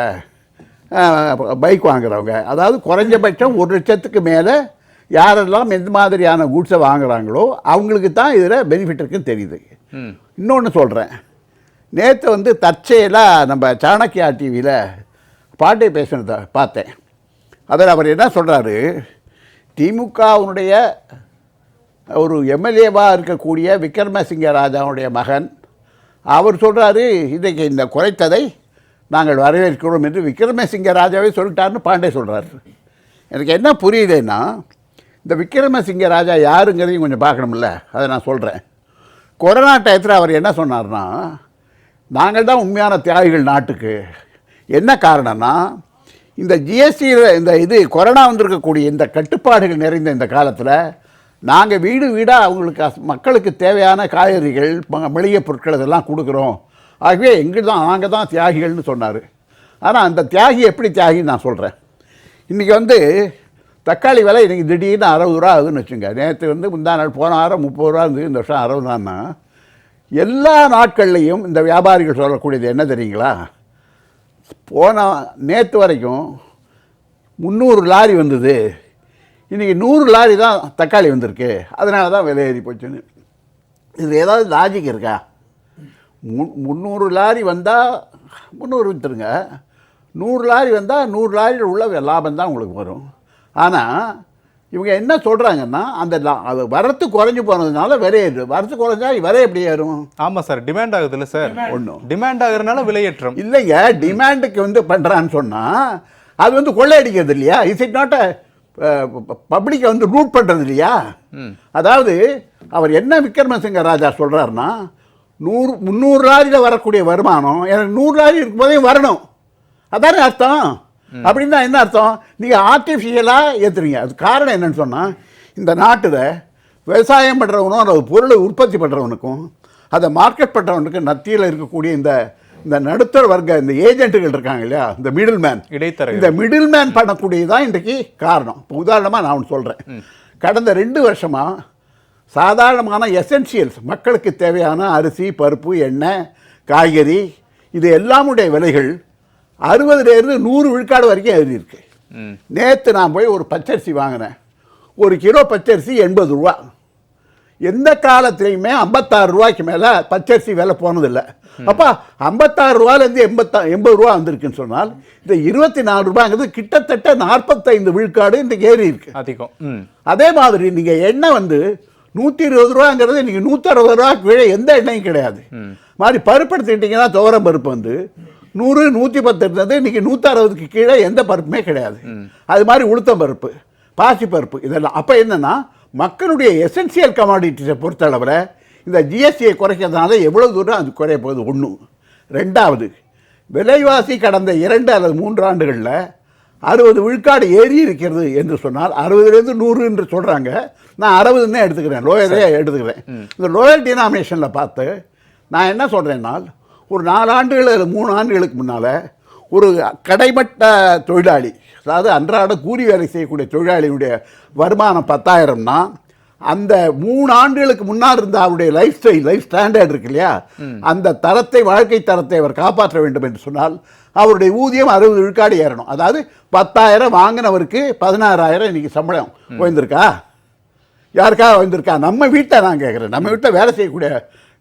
பைக் வாங்குறவங்க, அதாவது குறைஞ்சபட்சம் 1 லட்சத்துக்கு மேலே யாரெல்லாம் எந்த மாதிரியான குட்ஸை வாங்குறாங்களோ அவங்களுக்கு தான் இதில் பெனிஃபிட் இருக்குன்னு தெரியுது. இன்னொன்று சொல்கிறேன், நேற்று வந்து தற்செயலாக நம்ம சாணக்கியா டிவியில் பாட்டை பேசுனதை பார்த்தேன். அதில் அவர் என்ன சொல்கிறாரு, திமுகவுடைய ஒரு எம்எல்ஏவாக இருக்கக்கூடிய விக்ரமசிங்க ராஜாவுடைய மகன், அவர் சொல்கிறாரு இன்றைக்கு இந்த குறைத்ததை நாங்கள் வரவேற்கிறோம் என்று விக்ரமசிங்க ராஜாவே சொல்லிட்டாருன்னு பாண்டே சொல்கிறார். எனக்கு என்ன புரியுதுன்னா, இந்த விக்ரமசிங்க ராஜா யாருங்கிறதையும் கொஞ்சம் பார்க்கணும்ல, அதை நான் சொல்கிறேன். கொரோனா டயத்தில் அவர் என்ன சொன்னார்னா, நாங்கள் தான் உண்மையான தியாகிகள் நாட்டுக்கு. என்ன காரணம்னா, இந்த ஜிஎஸ்டியில் இந்த கொரோனா வந்திருக்கக்கூடிய இந்த கட்டுப்பாடுகள் நிறைந்த இந்த காலத்தில் நாங்கள் வீடு வீடாக அவங்களுக்கு மக்களுக்கு தேவையான காய்கறிகள், மளிகை பொருட்கள் இதெல்லாம் கொடுக்குறோம். ஆகவே நாங்கள் தான் தியாகிகள்னு சொன்னார். ஆனால் அந்த தியாகி எப்படி தியாகின்னு நான் சொல்கிறேன். இன்றைக்கி வந்து தக்காளி விலை இன்றைக்கி திடீர்னு 60 ரூபா ஆகுதுன்னு வச்சுங்க. நேற்று வந்து முந்தா நாள் போன வாரம் 30 ரூபா இருந்தது, இந்த வருஷம் 60 ரூபான்னா, எல்லா நாட்கள்லையும் இந்த வியாபாரிகள் சொல்லக்கூடியது என்ன தெரியுங்களா, நேற்று வரைக்கும் 300 லாரி வந்தது, இன்றைக்கி 100 லாரி தான் தக்காளி வந்திருக்கு, அதனால தான் விலை ஏறி போச்சுன்னு. இது ஏதாவது லாஜிக் இருக்கா? 300 லாரி வந்தால் 300 விற்றுருங்க, 100 லாரி வந்தால் 100 லாரியில் உள்ள லாபம் தான் உங்களுக்கு வரும். ஆனால் இவங்க என்ன சொல்கிறாங்கன்னா, அது வரத்து குறைஞ்சி போனதுனால விலை ஏறும். வரத்து குறைஞ்சா விலை எப்படி ஏறும்? ஆமாம் சார், டிமாண்ட் ஆகுது இல்லை சார், ஒன்றும் டிமாண்ட் ஆகுறதுனால விலையேற்றம் இல்லைங்க. டிமாண்டுக்கு வந்து பண்ணுறான்னு சொன்னால் அது வந்து கொள்ளையடிக்கிறது இல்லையா? இஸ் இட் நாட் பப்ளிக்கை வந்து ரூட் பண்ணுறது இல்லையா? அதாவது அவர் என்ன விக்ரமசிங்க ராஜா சொல்கிறாருன்னா, 300 லாரியில் வரக்கூடிய வருமானம் எனக்கு 100 லாரி இருக்கும்போதே வரணும், அதானே அர்த்தம். அப்படின்னா என்ன அர்த்தம்? நீங்கள் ஆர்டிஃபிஷியலாக ஏற்றுறீங்க. அது காரணம் என்னன்னு சொன்னால், இந்த நாட்டில் விவசாயம் பண்ணுறவனும் அந்த பொருளை உற்பத்தி பண்ணுறவனுக்கும் அதை மார்க்கெட் பண்ணுறவனுக்கு மத்தியில் இருக்கக்கூடிய இந்த இந்த நடுத்தர வர்க்க இந்த ஏஜென்ட்டுகள் இருக்காங்க இல்லையா, இந்த மிடில் மேன், இடைத்தரகர்கள். இந்த மிடில் மேன் பண்ணக்கூடியதான் இன்றைக்கு காரணம். இப்போ உதாரணமாக நான் ஒன்று சொல்கிறேன். கடந்த 2 வருஷமா சாதாரணமான எசென்சியல்ஸ், மக்களுக்கு தேவையான அரிசி, பருப்பு, எண்ணெய், காய்கறி, இது எல்லாமுடைய விலைகள் 60லேருந்து 100 விழுக்காடு வரைக்கும் ஏறி இருக்கு. நேற்று நான் போய் ஒரு பச்சரிசி வாங்கினேன். 1 கிலோ பச்சரிசி 80 ரூபா. எந்த காலத்திலையுமே 56 ரூபாய்க்கு மேலே பச்சரிசி விலை போனதில்லை. அப்போ 56 ரூபாயிலேருந்து 80 ரூபா வந்திருக்குன்னு சொன்னால் இந்த 24 ரூபாங்கிறது கிட்டத்தட்ட 45 விழுக்காடு இன்றைக்கு ஏறி இருக்கு, அதிகம். அதே மாதிரி நீங்கள் எண்ணெய் வந்து 120 ரூபாங்கிறது நீங்கள் 160 ரூபாய்க்கு கீழே எந்த எண்ணெயும் கிடையாது. மாதிரி பருப்பு எடுத்துக்கிட்டிங்கன்னா துவரம் பருப்பு வந்து 100 110 இருந்தது, இன்றைக்கி 160க்கு கீழே எந்த பருப்புமே கிடையாது. அது மாதிரி உளுத்தம் பருப்பு, பாசி பருப்பு, இதெல்லாம். அப்போ என்னென்னா மக்களுடைய எசென்சியல் கமாடிட்டிஸை பொறுத்தளவில் இந்த ஜிஎஸ்டியை குறைக்கிறதுனால எவ்வளோ தூரம் அது குறைய போகுது, 1. 2வது, விலைவாசி கடந்த 2 அல்லது 3 ஆண்டுகளில் 60 விழுக்காடு ஏறி இருக்கிறது என்று சொன்னால் 60லேருந்து 100 என்று சொல்கிறாங்க. நான் 60ன்னு எடுத்துக்கிறேன், லோயரே எடுத்துக்கிறேன். இந்த லோயர் டினாமினேஷனில் பார்த்து நான் என்ன சொல்கிறேன்னால், ஒரு 4 ஆண்டுகள் அல்லது 3 ஆண்டுகளுக்கு முன்னால் ஒரு கடைமட்ட தொழிலாளி, அதாவது அன்றாட கூலி வேலை செய்யக்கூடிய தொழிலாளியுடைய வருமானம் 10,000னா அந்த 3 ஆண்டுகளுக்கு முன்னால் இருந்த அவருடைய லைஃப் ஸ்டாண்டர்ட் இருக்கு இல்லையா, அந்த தரத்தை, வாழ்க்கை தரத்தை அவர் காப்பாற்ற வேண்டும் என்று சொன்னால் அவருடைய ஊதியம் 60 விழுக்காடு ஏறணும். அதாவது 10,000 வாங்கினவருக்கு 16,000 இன்னைக்கு சம்பளம் உயர்ந்திருக்கா? யாருக்காக உயர்ந்திருக்கா? நம்ம வீட்டில் நான் கேட்குறேன். நம்ம வீட்டில் வேலை செய்யக்கூடிய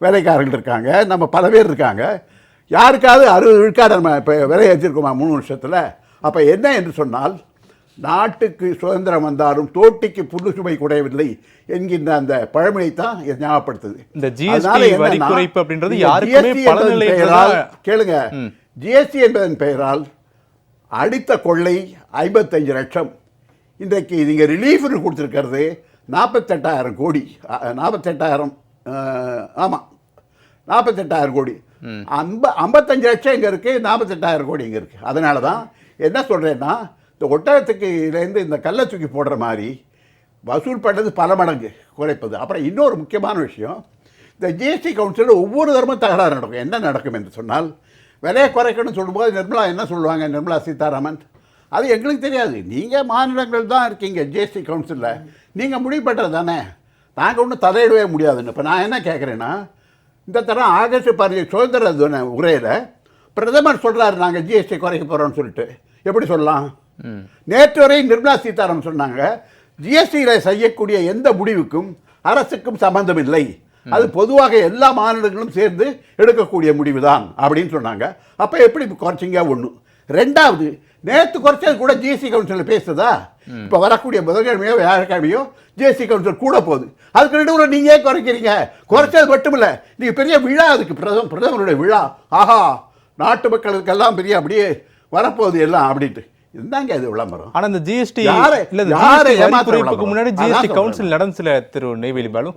வேலைக்காரர்கள் இருக்காங்க, நம்ம பல பேர் இருக்காங்க. யாருக்காவது 60 விழுக்காடு நம்ம இப்போ விலை ஏற்றிருக்கோமா 3 வருஷத்தில்? அப்போ என்ன என்று சொன்னால், நாட்டுக்கு சுதந்திரம் வந்தாலும் தோட்டிக்கு புல்லு சுமை குறையவில்லை என்கின்ற அந்த பழமொழி தான் இதை ஞாபகப்படுத்துது. இந்த ஜிஎஸ்டி வரி குறைப்பு அப்படின்றது யாருக்குமே பலனில்லை என்பதால் கேளுங்க. ஜிஎஸ்டி என்பதன் பெயரால் அடித்த கொள்ளை 55 லட்சம். இன்றைக்கு நீங்கள் ரிலீஃப்னு கொடுத்துருக்கிறது 48,000 கோடி. 48,000, ஆமாம், 48,000 கோடி. 55 லட்சம் இங்கே இருக்குது, 48,000 கோடி இங்கே இருக்குது. அதனால தான் என்ன சொல்கிறேன்னா, இந்த ஒட்டகத்துக்கு இதுலேருந்து இந்த கல்லை தூக்கி போடுற மாதிரி வசூல் பண்ணுறது பல மடங்கு குறைப்பது. அப்புறம் இன்னொரு முக்கியமான விஷயம், இந்த ஜிஎஸ்டி கவுன்சிலில் ஒவ்வொரு தரமும் தகராறு நடக்கும். என்ன நடக்கும் என்று சொன்னால், விலையை குறைக்கணும்னு சொல்லும்போது நிர்மலா என்ன சொல்லுவாங்க, நிர்மலா சீதாராமன், அது எங்களுக்கு தெரியாது, நீங்கள் மாநிலங்கள் தான் இருக்கீங்க ஜிஎஸ்டி கவுன்சிலில், நீங்கள் முடிவு பண்ணுறது தானே, நாங்கள் ஒன்றும் தலையிடவே முடியாதுன்னு. இப்போ நான் என்ன கேட்குறேன்னா, இந்த தரம் ஆகஸ்ட் 15 சுதந்திர தின உரையில் பிரதமர் சொல்கிறாரு நாங்கள் ஜிஎஸ்டி குறைக்க போகிறோம்னு சொல்லிட்டு. எப்படி சொல்லலாம்? நேற்று வரை நிர்மலா சீதாராமன் சொன்னாங்க, ஜிஎஸ்டியில் செய்யக்கூடிய எந்த முடிவுக்கும் அரசுக்கும் சம்பந்தம் இல்லை, அது பொதுவாக எல்லா மாநிலங்களும் சேர்ந்து எடுக்கக்கூடிய முடிவு தான் அப்படின்னு சொன்னாங்க. அப்போ எப்படி குறைச்சிங்க? 1. 2வது, நேற்று குறைச்சது கூட ஜிஎஸ்டி கவுன்சிலில் பேசுதா? இப்போ வரக்கூடிய புதன்கிழமையோ வியாழக்கிழமையோ ஜிஎஸ்டி கவுன்சில் கூட போகுது. அதுக்கு நடுவில் நீங்கள் ஏன் குறைக்கிறீங்க? குறைச்சது மட்டும் இல்லை, நீங்கள் பெரிய விழா, அதுக்கு பிரதமருடைய விழா, ஆஹா நாட்டு மக்களுக்கெல்லாம் பெரிய அப்படியே வரப்போகுது எல்லாம் அப்படின்ட்டு. இதுதாங்க இது விளம்பரம். ஆனா இந்த ஜிஎஸ்டி குறைப்புக்கு முன்னாடி ஜிஎஸ்டி கவுன்சில் நடந்துச்சுல திரு நெய்வேலி பாலு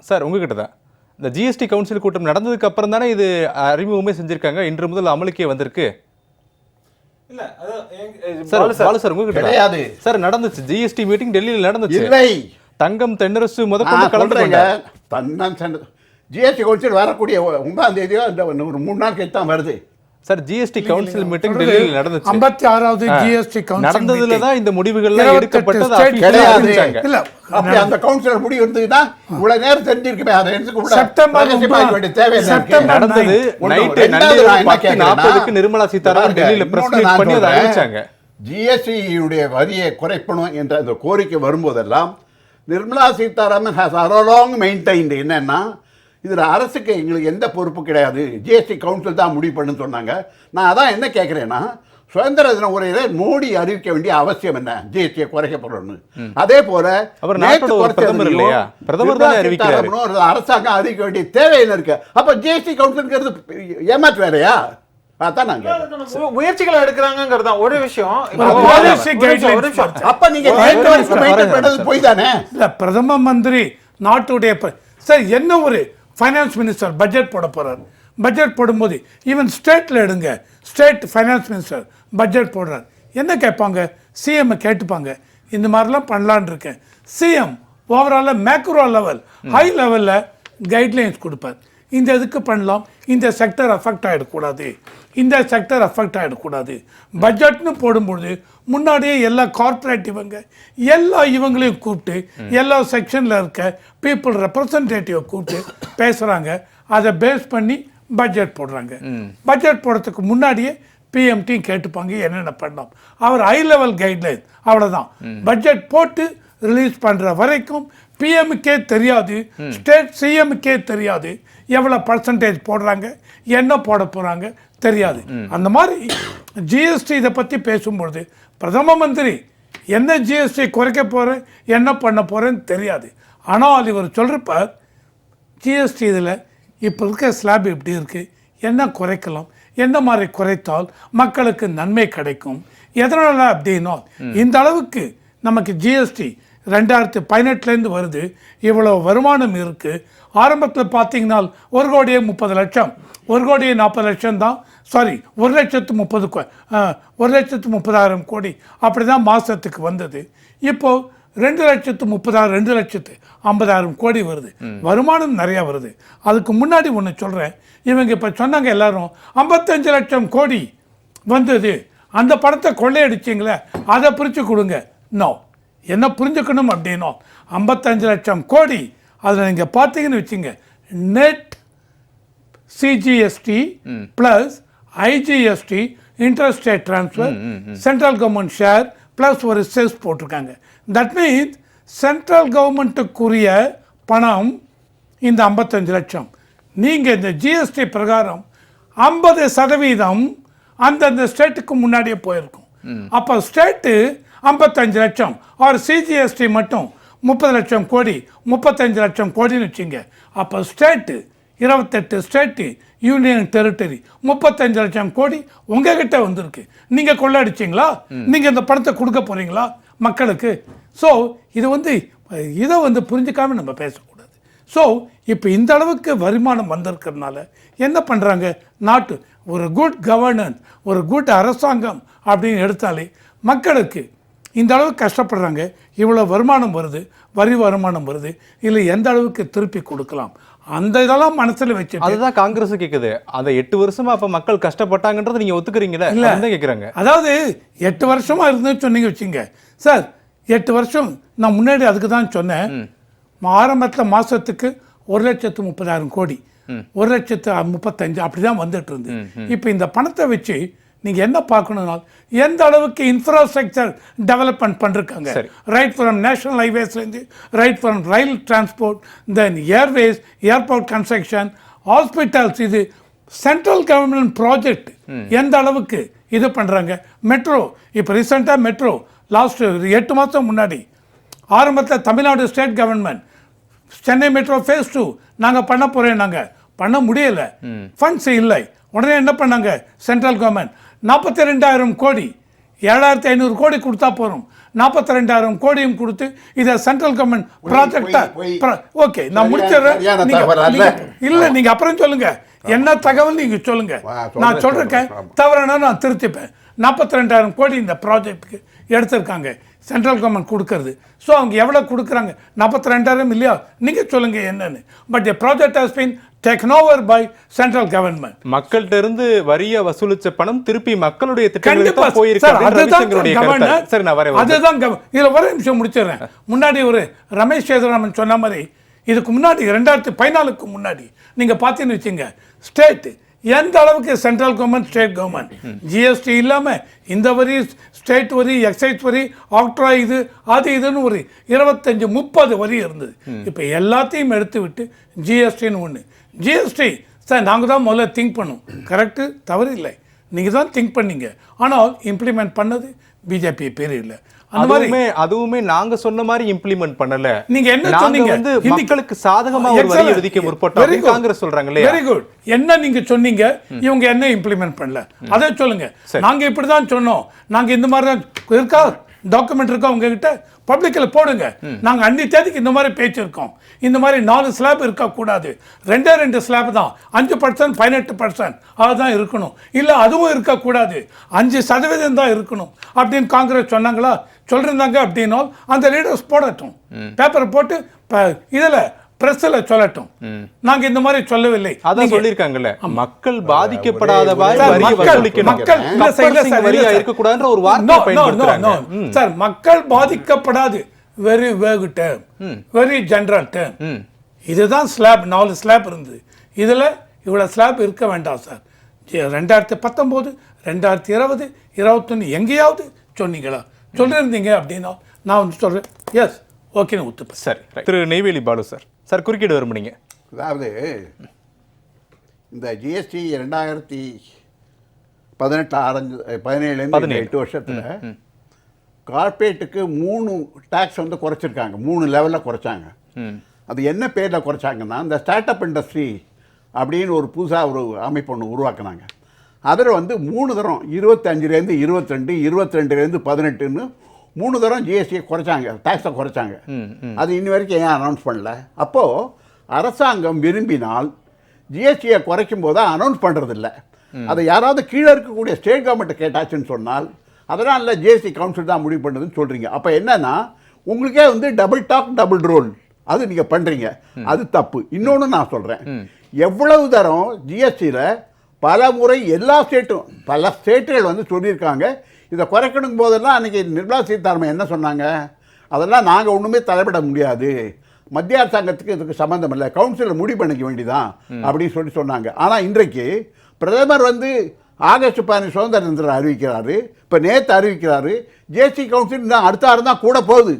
சார், உங்ககிட்ட தான் இந்த ஜிஎஸ்டி கவுன்சில் கூட்டம் நடந்ததுக்கு அப்புறம் தானே இது அறிமுகமே செஞ்சிருக்காங்க, இன்று முதல் அமலுக்கே வந்திருக்கு. சார் உங்ககிட்ட கிடையாது சார், நடந்துச்சு ஜிஎஸ்டி மீட்டிங் டெல்லியில் நடந்துச்சு. இல்லை, தங்கம் தென்னரசு முதற்கொண்டு கலந்து ஜிஎஸ்டி கவுன்சில் வரக்கூடிய 9ஆம் தேதியோ ஒரு 3 நாள் கழித்து தான் வருது சார். ஜிஎஸ்டி கவுன்சில் மீட்டிங் டெல்லியில் நடந்துச்சு. 56வது ஜிஎஸ்டி கவுன்சில் நடந்ததுல தான் இந்த முடிவுகள்லாம் எடுக்கப்பட்டது. இல்ல, அப்படி அந்த கவுன்சில் முடிவு இருந்ததுன்னா இவ்வளவு நேரம் தெரிஞ்சிருக்குமே. அதை எடுத்து செப்டம்பர் நடந்தது நைட்டு 10:40க்கு நிர்மலா சீதாராமன் டெல்லியில பிரஸ் மீட் பண்ணி அதை அறிவிச்சாங்க. ஜிஎஸ்டியுடைய வரியை குறைக்கணும் என்ற அந்த கோரிக்கை வரும்போதெல்லாம் Nirmala Sitharaman has along maintained என்னன்னா, இதில் அரசுக்கு எங்களுக்கு எந்த பொறுப்பு கிடையாது, ஜிஎஸ்டி கவுன்சில் தான் முடிவு பண்ணுன்னு சொன்னாங்க. நான் அதான் என்ன கேட்குறேன்னா, சுதந்திர தின உரையில் மோடி அறிவிக்க வேண்டிய அவசியம் என்ன, ஜிஎஸ்டியை குறைக்க போறோம்னு? அதே போல அரசாங்கம் அறிவிக்க வேண்டிய தேவை என்ன இருக்கு? அப்ப ஜிஎஸ்டி கவுன்சில்ங்கிறது ஏமாற்று வேலையா? அதான் நாங்க முயற்சிகளை எடுக்கிறாங்கிறது தான் ஒரு விஷயம். அப்ப நீங்க போய் தானே இல்ல, பிரதம மந்திரி நாட்டுடைய சார் என்ன ஒரு ஃபைனான்ஸ் மினிஸ்டர் பட்ஜெட் போட போறார். பட்ஜெட் போடும்போது ஈவன் ஸ்டேட்ல எடுங்க, ஸ்டேட் ஃபைனான்ஸ் மினிஸ்டர் பட்ஜெட் போடுறார், என்ன கேட்பாங்க? சிஎம் கேட்டுப்பாங்க, இந்த மாதிரிலாம் பண்ணலான் இருக்கேன். சிஎம் ஓவரால மேக்ரோ லெவல், ஹை லெவலில் கைட்லைன்ஸ் கொடுப்பார். இந்த இதுக்கு பண்ணலாம், இந்த செக்டர் அஃபெக்ட் ஆகிடக்கூடாது, இந்த செக்டர் அஃபெக்ட் ஆகிடக்கூடாது. பட்ஜெட்னு போடும்பொழுது முன்னாடியே எல்லா கார்ப்பரேட் எல்லா இவங்களையும் கூப்பிட்டு எல்லா செக்ஷனில் இருக்க பீப்புள் ரெப்ரசன்டேட்டிவை கூப்பிட்டு பேசுகிறாங்க. அதை பேஸ் பண்ணி பட்ஜெட் போடுறாங்க. பட்ஜெட் போடுறதுக்கு முன்னாடியே பிஎம்டி கேட்டுப்பாங்க என்னென்ன பண்ணலாம். அவர் ஹை லெவல் கைட்லைன் அவ்வளோதான். பட்ஜெட் போட்டு ரிலீஸ் பண்ணுற வரைக்கும் பிஎம்கே தெரியாது, ஸ்டேட் சிஎம்கே தெரியாது எவ்வளோ பர்சன்டேஜ் போடுறாங்க, என்ன போட போகிறாங்க தெரியாது. அந்த மாதிரி ஜிஎஸ்டி இதை பற்றி பேசும்பொழுது பிரதம மந்திரி என்ன ஜிஎஸ்டி குறைக்க போகிறேன், என்ன பண்ண போகிறேன்னு தெரியாது. ஆனால் இவர் சொல்கிறப்ப ஜிஎஸ்டி இதில் இப்போ இருக்க ஸ்லாப் இப்படி இருக்குது, என்ன குறைக்கலாம், என்ன மாதிரி குறைத்தால் மக்களுக்கு நன்மை கிடைக்கும், எதனால் அப்படின்னா இந்த அளவுக்கு நமக்கு ஜிஎஸ்டி 2018 வருது, இவ்வளோ வருமானம் இருக்குது. ஆரம்பத்தில் பார்த்தீங்கன்னா 1,30,00,000 1,40,00,000 தான், சாரி 1,30,000 கோடி அப்படி தான் மாதத்துக்கு வந்தது. இப்போது 2,30,000 கோடி வருது, வருமானம் நிறையா வருது. அதுக்கு முன்னாடி ஒன்று சொல்கிறேன், இவங்க இப்போ சொன்னாங்க எல்லாரும் 55 லட்சம் கோடி வந்தது, அந்த பணத்தை கொள்ளையடிச்சிங்களே அதை பிரித்து கொடுங்க. நோ, என்ன புரிஞ்சுக்கணும் அப்படின்னா 55 லட்சம் கோடி அதில் நீங்கள் பார்த்தீங்கன்னு வச்சுங்க, net CGST plus IGST inter state transfer central government share plus ஒரு செஸ் போட்டிருக்காங்க. தட் மீன்ஸ் சென்ட்ரல் கவர்மெண்ட்டுக்குரிய பணம் இந்த 55 லட்சம். நீங்கள் இந்த ஜிஎஸ்டி பிரகாரம் 50% அந்தந்த ஸ்டேட்டுக்கு முன்னாடியே போயிருக்கும். அப்போ ஸ்டேட்டு 55 லட்சம், ஒரு சிஜிஎஸ்டி மட்டும் 30 லட்சம் கோடி, 35 லட்சம் கோடின்னு வச்சுங்க. அப்போ ஸ்டேட்டு 28 ஸ்டேட்டு, யூனியன் டெரிட்டரி 35 லட்சம் கோடி உங்ககிட்ட வந்திருக்கு. நீங்கள் கொள்ளடிச்சிங்களா? நீங்கள் இந்த பணத்தை கொடுக்க போகிறீங்களா மக்களுக்கு? ஸோ இது இதை புரிஞ்சுக்காம நம்ம பேசக்கூடாது. ஸோ இப்போ இந்த அளவுக்கு வருமானம் வந்திருக்கிறதுனால என்ன பண்ணுறாங்க, நாட்டு ஒரு குட் கவர்னன்ஸ், ஒரு குட் அரசாங்கம் அப்படின்னு எடுத்தாலே மக்களுக்கு இந்த அளவுக்கு கஷ்டப்படுறாங்க, இவ்வளோ வருமானம் வருது, வரி வருமானம் வருது, இல்லை எந்த அளவுக்கு திருப்பி கொடுக்கலாம், அந்த இதெல்லாம் மனசில் வச்சு அதுதான் காங்கிரஸ் கேட்குது. அந்த 8 வருஷமா அப்போ மக்கள் கஷ்டப்பட்டாங்கன்றதை நீங்கள் ஒத்துக்கிறீங்களா? இல்லை கேட்குறாங்க. அதாவது 8 வருஷமா இருந்துன்னு சொன்னீங்க வச்சுங்க சார். 8 வருஷம் நான் முன்னாடி அதுக்கு தான் சொன்னேன். ஆரம்பத்தில் மாதத்துக்கு 1,30,000 கோடி, 1,35,000 அப்படி தான் வந்துட்டு இருந்து. இப்போ இந்த பணத்தை வச்சு நீங்கள் என்ன பார்க்கணும்னா எந்த அளவுக்கு இன்ஃப்ராஸ்ட்ரக்சர் டெவலப்மெண்ட் பண்ணிருக்காங்க. ரைட் ஃப்ரம் நேஷனல் ஹைவேஸ்லேருந்து right from rail transport, then airways, airport construction, hospitals, இது சென்ட்ரல் கவர்மெண்ட் ப்ராஜெக்ட் எந்த அளவுக்கு இது பண்ணுறாங்க. மெட்ரோ, இப்போ ரீசெண்டாக மெட்ரோ லாஸ்ட் 8 மாதம் முன்னாடி ஆரம்பத்தில் Tamil Nadu state government Chennai metro face 2 நாங்கள் பண்ண போகிறேன், நாங்கள் பண்ண முடியலை, ஃபண்ட்ஸ் இல்லை. உடனே என்ன பண்ணாங்க சென்ட்ரல் கவர்மெண்ட் 42,000 கோடி, 7,500 கோடி கொடுத்தா போகிறோம், 42,000 கோடியும் கொடுத்து இதை சென்ட்ரல் கவர்மெண்ட் ப்ராஜெக்டா. ஓகே, நான் முடிச்சிடுறேன். இல்லை நீங்கள் அப்புறம் சொல்லுங்க என்ன தகவல் நீங்கள் சொல்லுங்க, நான் சொல்றேன். தவறானா நான் திருத்திப்பேன். 42,000 கோடி இந்த ப்ராஜெக்ட்டுக்கு எடுத்திருக்காங்க சென்ட்ரல் கவர்மெண்ட் கொடுக்கறது. ஸோ அவங்க எவ்வளோ கொடுக்குறாங்க, 42,000 இல்லையா, நீங்கள் சொல்லுங்கள் என்னன்னு. But the project has been taken over by central government. மக்கள்கிட்ட இருந்து வரியை வசூலிச்ச பணம் திருப்பி மக்களுடைய திட்டங்களுக்கு போயிருக்கு. அதுதான் இதில் ஒரு நிமிஷம் முடிச்சிடுறேன். முன்னாடி ஒரு ரமேஷ் சேதுராமன் சொன்ன மாதிரி இதுக்கு முன்னாடி 2014க்கு முன்னாடி நீங்கள் பார்த்தீங்கன்னு வச்சுங்க, ஸ்டேட்டு எந்த அளவுக்கு central government state government GST இல்லாமல் இந்த வரி, ஸ்டேட் வரி, எக்ஸைஸ் வரி, ஆக்ட்ரா, இது அது இதுன்னு ஒரு 25-30 வரி இருந்தது. இப்போ எல்லாத்தையும் எடுத்து விட்டு ஜிஎஸ்டின்னு ஒன்று. ஜிஎஸ்டி சார் நாங்கள் தான் முதல்ல திங்க் பண்ணோம், கரெக்டு, தவறு இல்லை, நீங்கள் தான் திங்க் பண்ணீங்க. ஆனால் இம்ப்ளிமெண்ட் பண்ணது பிஜேபி பீரியட்ல. அதுவுமே நாங்க சொன்ன மாதிரி இம்ப்ளிமெண்ட் பண்ணல. நீங்க என்ன சொன்னீங்க, மக்களுக்கு சாதகமா ஒரு வரி விதிக்க முற்பட்டோம் காங்கிரஸ் சொல்றாங்க இல்லையா? Very good. என்ன நீங்க சொன்னீங்க, இவங்க என்ன இம்ப்ளிமெண்ட் பண்ணல அதை சொல்லுங்க. நாங்க இப்படிதான் சொன்னோம், நாங்க இந்த மாதிரி தான் இருக்கா, டாக்குமெண்ட் இருக்கா உங்ககிட்ட, பப்ளிக்கில் போடுங்க. நாங்கள் அன்னி தேதிக்கு இந்த மாதிரி பேச்சு இருக்கோம், இந்த மாதிரி 4 ஸ்லாப் இருக்கக்கூடாது, 2 ஸ்லாப் தான், 5%, 18% அதுதான் இருக்கணும், இல்லை அதுவும் இருக்கக்கூடாது, 5% தான் இருக்கணும் அப்படின்னு காங்கிரஸ் சொன்னாங்களா, சொல்லியிருந்தாங்க. அப்படின்னா அந்த லீடர்ஸ் போடட்டும், பேப்பரை போட்டு இதில் பிரஸ்ல சொல்லட்டும். நாங்க இந்த மாதிரி சொல்லவில்லை. அதான் சொல்லிருக்காங்கல்ல, மக்கள் பாதிக்கப்படாதவாறு சார், வரியை மக்கள் வசூலிக்கணும். இல்ல சார், இல்ல சார், வரியா இல்ல சார். இருக்கக்கூடாதுன்ற ஒரு வார்த்தையை பயன்படுத்துறாங்க. சார், மக்கள் பாதிக்கப்படாது very vague term, very general term. இதுதான் ஸ்லாப். 4 ஸ்லாப் இருந்தது. இதுல இவ்வளவு ஸ்லாப் இருக்க வேண்டாம் சார். 2019, 2020, 2021 எங்கேயாவது சொன்னீங்களா? சொல்லியிருந்தீங்க அப்படின்னா நான் வந்து சொல்றேன் எஸ் ஓகேன்னு ஒத்துப்பேன். சரி, திரு நெய்வேலி பாலு சார், சார் குறுக்கீடு விரும்புனீங்க. அதாவது இந்த ஜிஎஸ்டி 2018 ஆரஞ்சு 17 8 வருஷத்தில் கார்பரேட்டுக்கு 3 டேக்ஸ் வந்து குறைச்சிருக்காங்க. 3 லெவலில் குறைச்சாங்க. அது என்ன பேரில் குறைச்சாங்கன்னா, இந்த ஸ்டார்ட் அப் இண்டஸ்ட்ரி அப்படின்னு ஒரு புதுசாக ஒரு அமைப்பு ஒன்று உருவாக்குனாங்க. அதில் வந்து 3 தரம் 25லேருந்து 22, 22லேருந்து 18ன்னு 3 தரம் ஜிஎஸ்டியை குறைச்சாங்க, டேக்ஸை குறைச்சாங்க. அது இன்னி வரைக்கும் ஏன் அனௌன்ஸ் பண்ணல? அப்போது அரசாங்கம் விரும்பினால் ஜிஎஸ்டியை குறைக்கும் போது அனௌன்ஸ் பண்ணுறதில்ல. அதை யாராவது கீழே இருக்கக்கூடிய ஸ்டேட் கவர்மெண்ட்டை கேட்டாச்சுன்னு சொன்னால் அதெல்லாம் இல்லை, ஜிஎஸ்டி கவுன்சில் தான் முடிவு பண்ணுறதுன்னு சொல்கிறீங்க. அப்போ என்னன்னா, உங்களுக்கே வந்து டபுள் டாக் டபுள் ரோல் அது நீங்கள் பண்ணுறீங்க. அது தப்பு. இன்னொன்று நான் சொல்கிறேன், எவ்வளவு தரம் ஜிஎஸ்டியில் பல முறை எல்லா ஸ்டேட்டும் பல ஸ்டேட்டுகள் வந்து சொல்லியிருக்காங்க இதை குறைக்கணும் போதெல்லாம். அன்றைக்கி நிர்மலா சீதாராமன் என்ன சொன்னாங்க? அதெல்லாம் நாங்கள் ஒன்றுமே தலையிட முடியாது, மத்திய அரசாங்கத்துக்கு இதுக்கு சம்மந்தம் இல்லை, கவுன்சிலில் முடிவு பண்ணிக்க வேண்டியதான் அப்படின்னு சொன்னாங்க. ஆனால் இன்றைக்கு பிரதமர் வந்து ஆகஸ்ட் 15 சுதந்திர தினத்தில் அறிவிக்கிறாரு. இப்போ நேற்று அறிவிக்கிறாரு ஜிஎஸ்டி கவுன்சில் தான் அடுத்த வாரம் தான் கூட போகுது.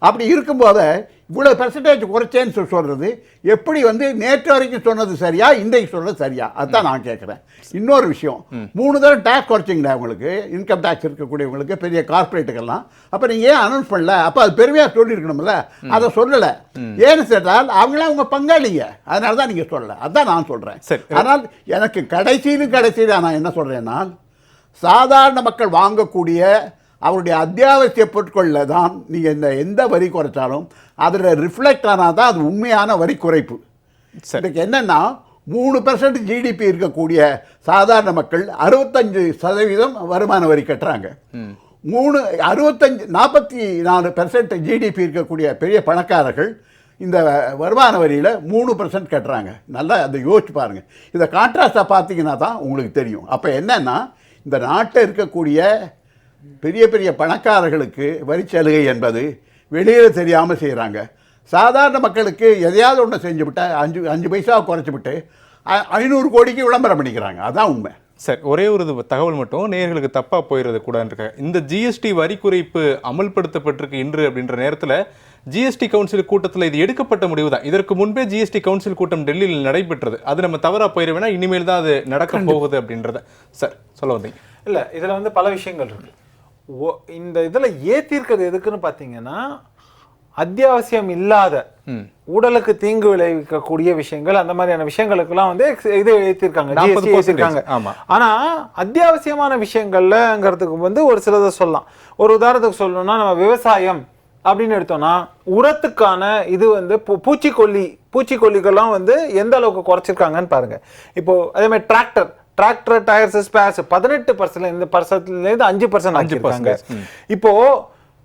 அப்படி இருக்கும்போது இவ்வளோ பெர்சன்டேஜ் குறைச்சேன்னு சொல்கிறது எப்படி வந்து நேற்று வரைக்கும் சொன்னது சரியா, இன்றைக்கு சொன்னது சரியா? அதுதான் நான் கேட்குறேன். இன்னொரு விஷயம், 3 தடவை டேக்ஸ் குறைச்சிங்களா உங்களுக்கு, இன்கம் டேக்ஸ் இருக்கக்கூடியவங்களுக்கு, பெரிய கார்பரேட்டுக்கெல்லாம். அப்போ நீங்கள் ஏன் அனௌன்ஸ் பண்ணல? அப்போ அது பெருமையாக சொல்லியிருக்கணும்ல, அதை சொல்லலை. ஏன்னு கேட்டால் அவங்களாம் அவங்க பங்காளிங்க, அதனால தான் நீங்கள் சொல்லலை. அதுதான் நான் சொல்கிறேன். ஆனால் எனக்கு கடைசியில் நான் என்ன சொல்கிறேன்னா, சாதாரண மக்கள் வாங்கக்கூடிய அவருடைய அத்தியாவசிய பொருட்களில் தான் நீங்கள் எந்த வரி குறைச்சாலும் அதில் ரிஃப்ளெக்ட் ஆனால் தான் அது உண்மையான வரி குறைப்பு. இதுக்கு என்னென்னா, 3% ஜிடிபி இருக்கக்கூடிய சாதாரண மக்கள் 65% வருமான வரி கட்டுறாங்க. 44% ஜிடிபி இருக்கக்கூடிய பெரிய பணக்காரர்கள் இந்த வருமான வரியில் 3% கட்டுறாங்க. நல்லா அதை யோசிச்சு பாருங்கள். இதை கான்ட்ராஸ்டாக பார்த்தீங்கன்னா தான் உங்களுக்கு தெரியும். அப்போ என்னென்னா, இந்த நாட்டில் இருக்கக்கூடிய பெரிய பெரிய பணக்காரர்களுக்கு வரிச்சலுகை என்பது வெளியில் தெரியாமல் செய்கிறாங்க. சாதாரண மக்களுக்கு எதையாவது ஒன்று செஞ்சு விட்டு 5 பைசாவை குறைச்சி விட்டு 500 கோடிக்கு விளம்பரம் பண்ணிக்கிறாங்க. அதுதான் உண்மை. சரி, ஒரே ஒரு தகவல் மட்டும் நேயர்களுக்கு தப்பாக போயிடுறது கூடாது. இந்த ஜிஎஸ்டி வரி குறைப்பு அமல்படுத்தப்பட்டிருக்கு இன்று அப்படின்ற நேரத்தில் ஜிஎஸ்டி கவுன்சில் கூட்டத்தில் இது எடுக்கப்பட்ட முடிவு தான். இதற்கு முன்பே ஜிஎஸ்டி கவுன்சில் கூட்டம் டெல்லியில் நடைபெற்றது. அது நம்ம தவறாக போயிட வேணா, இனிமேல் தான் அது நடக்க போகுது அப்படின்றத சார் சொல்ல வந்தீங்க. இல்லை, இதில் வந்து பல விஷயங்கள் இருக்கு. இந்த இதில் ஏற்றிருக்கிறது எதுக்குன்னு பார்த்தீங்கன்னா, அத்தியாவசியம் இல்லாத உடலுக்கு தீங்கு விளைவிக்கக்கூடிய விஷயங்கள், அந்த மாதிரியான விஷயங்களுக்கெல்லாம் வந்து இது ஏற்றிருக்காங்க. ஆனா அத்தியாவசியமான விஷயங்கள்லங்கிறதுக்கு வந்து ஒரு சிலதை சொல்லலாம். ஒரு உதாரணத்துக்கு சொல்லணும்னா, நம்ம விவசாயம் அப்படின்னு எடுத்தோம்னா, உரத்துக்கான இது வந்து பூச்சிக்கொல்லிகள்லாம் வந்து எந்த அளவுக்கு குறைச்சிருக்காங்கன்னு பாருங்க. இப்போ அதே மாதிரி டிராக்டர் டயர்ஸ் ஸ்பேர்ஸ் 18% 5% ஆக்கியிருக்காங்க. இப்போ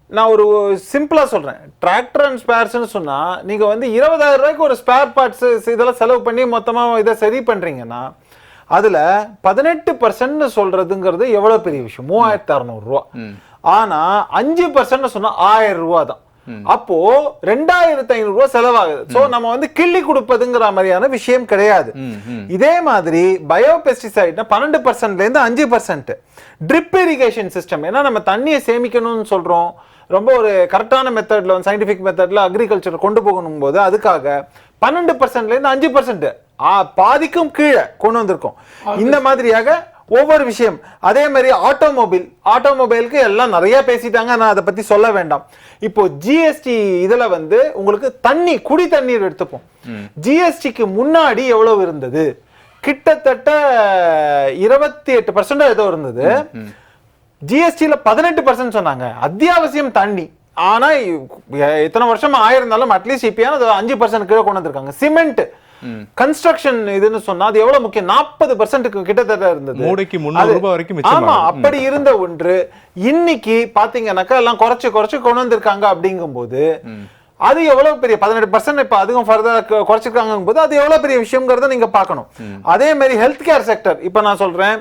நான் ஒரு சிம்பிளா சொல்றேன், டிராக்டர் அண்ட் ஸ்பேர்ஸ்னு சொன்னா நீங்க வந்து 20,000 ரூபாய்க்கு ஒரு ஸ்பேர் பார்ட்ஸ் இதெல்லாம் செலவு பண்ணி மொத்தமா இதை சரி பண்றீங்கன்னா, அதுல 18% சொல்றதுங்கிறது எவ்வளவு பெரிய விஷயம்? 3,600 ரூபா. ஆனா 5% சொன்னா 1000 ரூபா தான். அப்போ 2,500 ரூபாய் செலவாகுது. சோ நம்ம வந்து கிள்ளி கொடுப்பதுங்கிற மாதிரியான விஷயம் கிடையாது. இதே மாதிரி பயோபெஸ்டிசைட்னா 12%லேருந்து 5%. ட்ரிப் இரிகேஷன் சிஸ்டம், ஏன்னா நம்ம தண்ணியை சேமிக்கணும்னு சொல்றோம், ரொம்ப ஒரு கரெக்டான மெத்தட்ல சயின்டிபிக் மெத்தட்ல அக்ரிகல்ச்சர் கொண்டு போகணும் போது அதுக்காக 12%லேருந்து 5% பாதிக்கும் கீழே கொண்டு வந்திருக்கோம். இந்த மாதிரியாக ஒவ்வொரு விஷயம். அதே மாதிரி ஆட்டோமொபைலுக்கு எல்லாம் நிறைய பேசிட்டாங்க, நான் அதை பத்தி சொல்ல வேண்டாம். இப்போ ஜிஎஸ்டி இதுல வந்து உங்களுக்கு குடி தண்ணீர் எடுத்துப்போம். ஜிஎஸ்டிக்கு முன்னாடி எவ்வளவு இருந்தது? கிட்டத்தட்ட 28% ஏதோ இருந்தது. ஜிஎஸ்டில 18% சொன்னாங்க. அத்தியாவசியம் தண்ணி. ஆனா எத்தனை வருஷம் ஆயிருந்தாலும் அட்லீஸ்ட் இப்பயான 5% கீழே கொண்டு வந்திருக்காங்க. சிமெண்ட் கன்ஸ்ட்ரக்ஷன் இதுன்னு சொன்னா அது எவ்வளவு முக்கியம்? 40% கிட்டத்தட்ட இருந்தது. மூடைக்கு 300 ரூபாய் வரைக்கும். ஆமா, அப்படி இருந்த ஒன்று இன்னைக்கு பாத்தீங்கன்னாக்கா எல்லாம் குறைச்சு கொண்டு வந்திருக்காங்க. அப்படிங்கும்போது அது எவ்வளவு பெரிய 18% இப்போ அதுவும் ஃபர்தர் குறைச்சிருக்காங்க போது அது எவ்வளவு பெரிய விஷயம்ங்கிறத நீங்க பார்க்கணும். அதே மாதிரி ஹெல்த் கேர் செக்டர் இப்போ நான் சொல்றேன்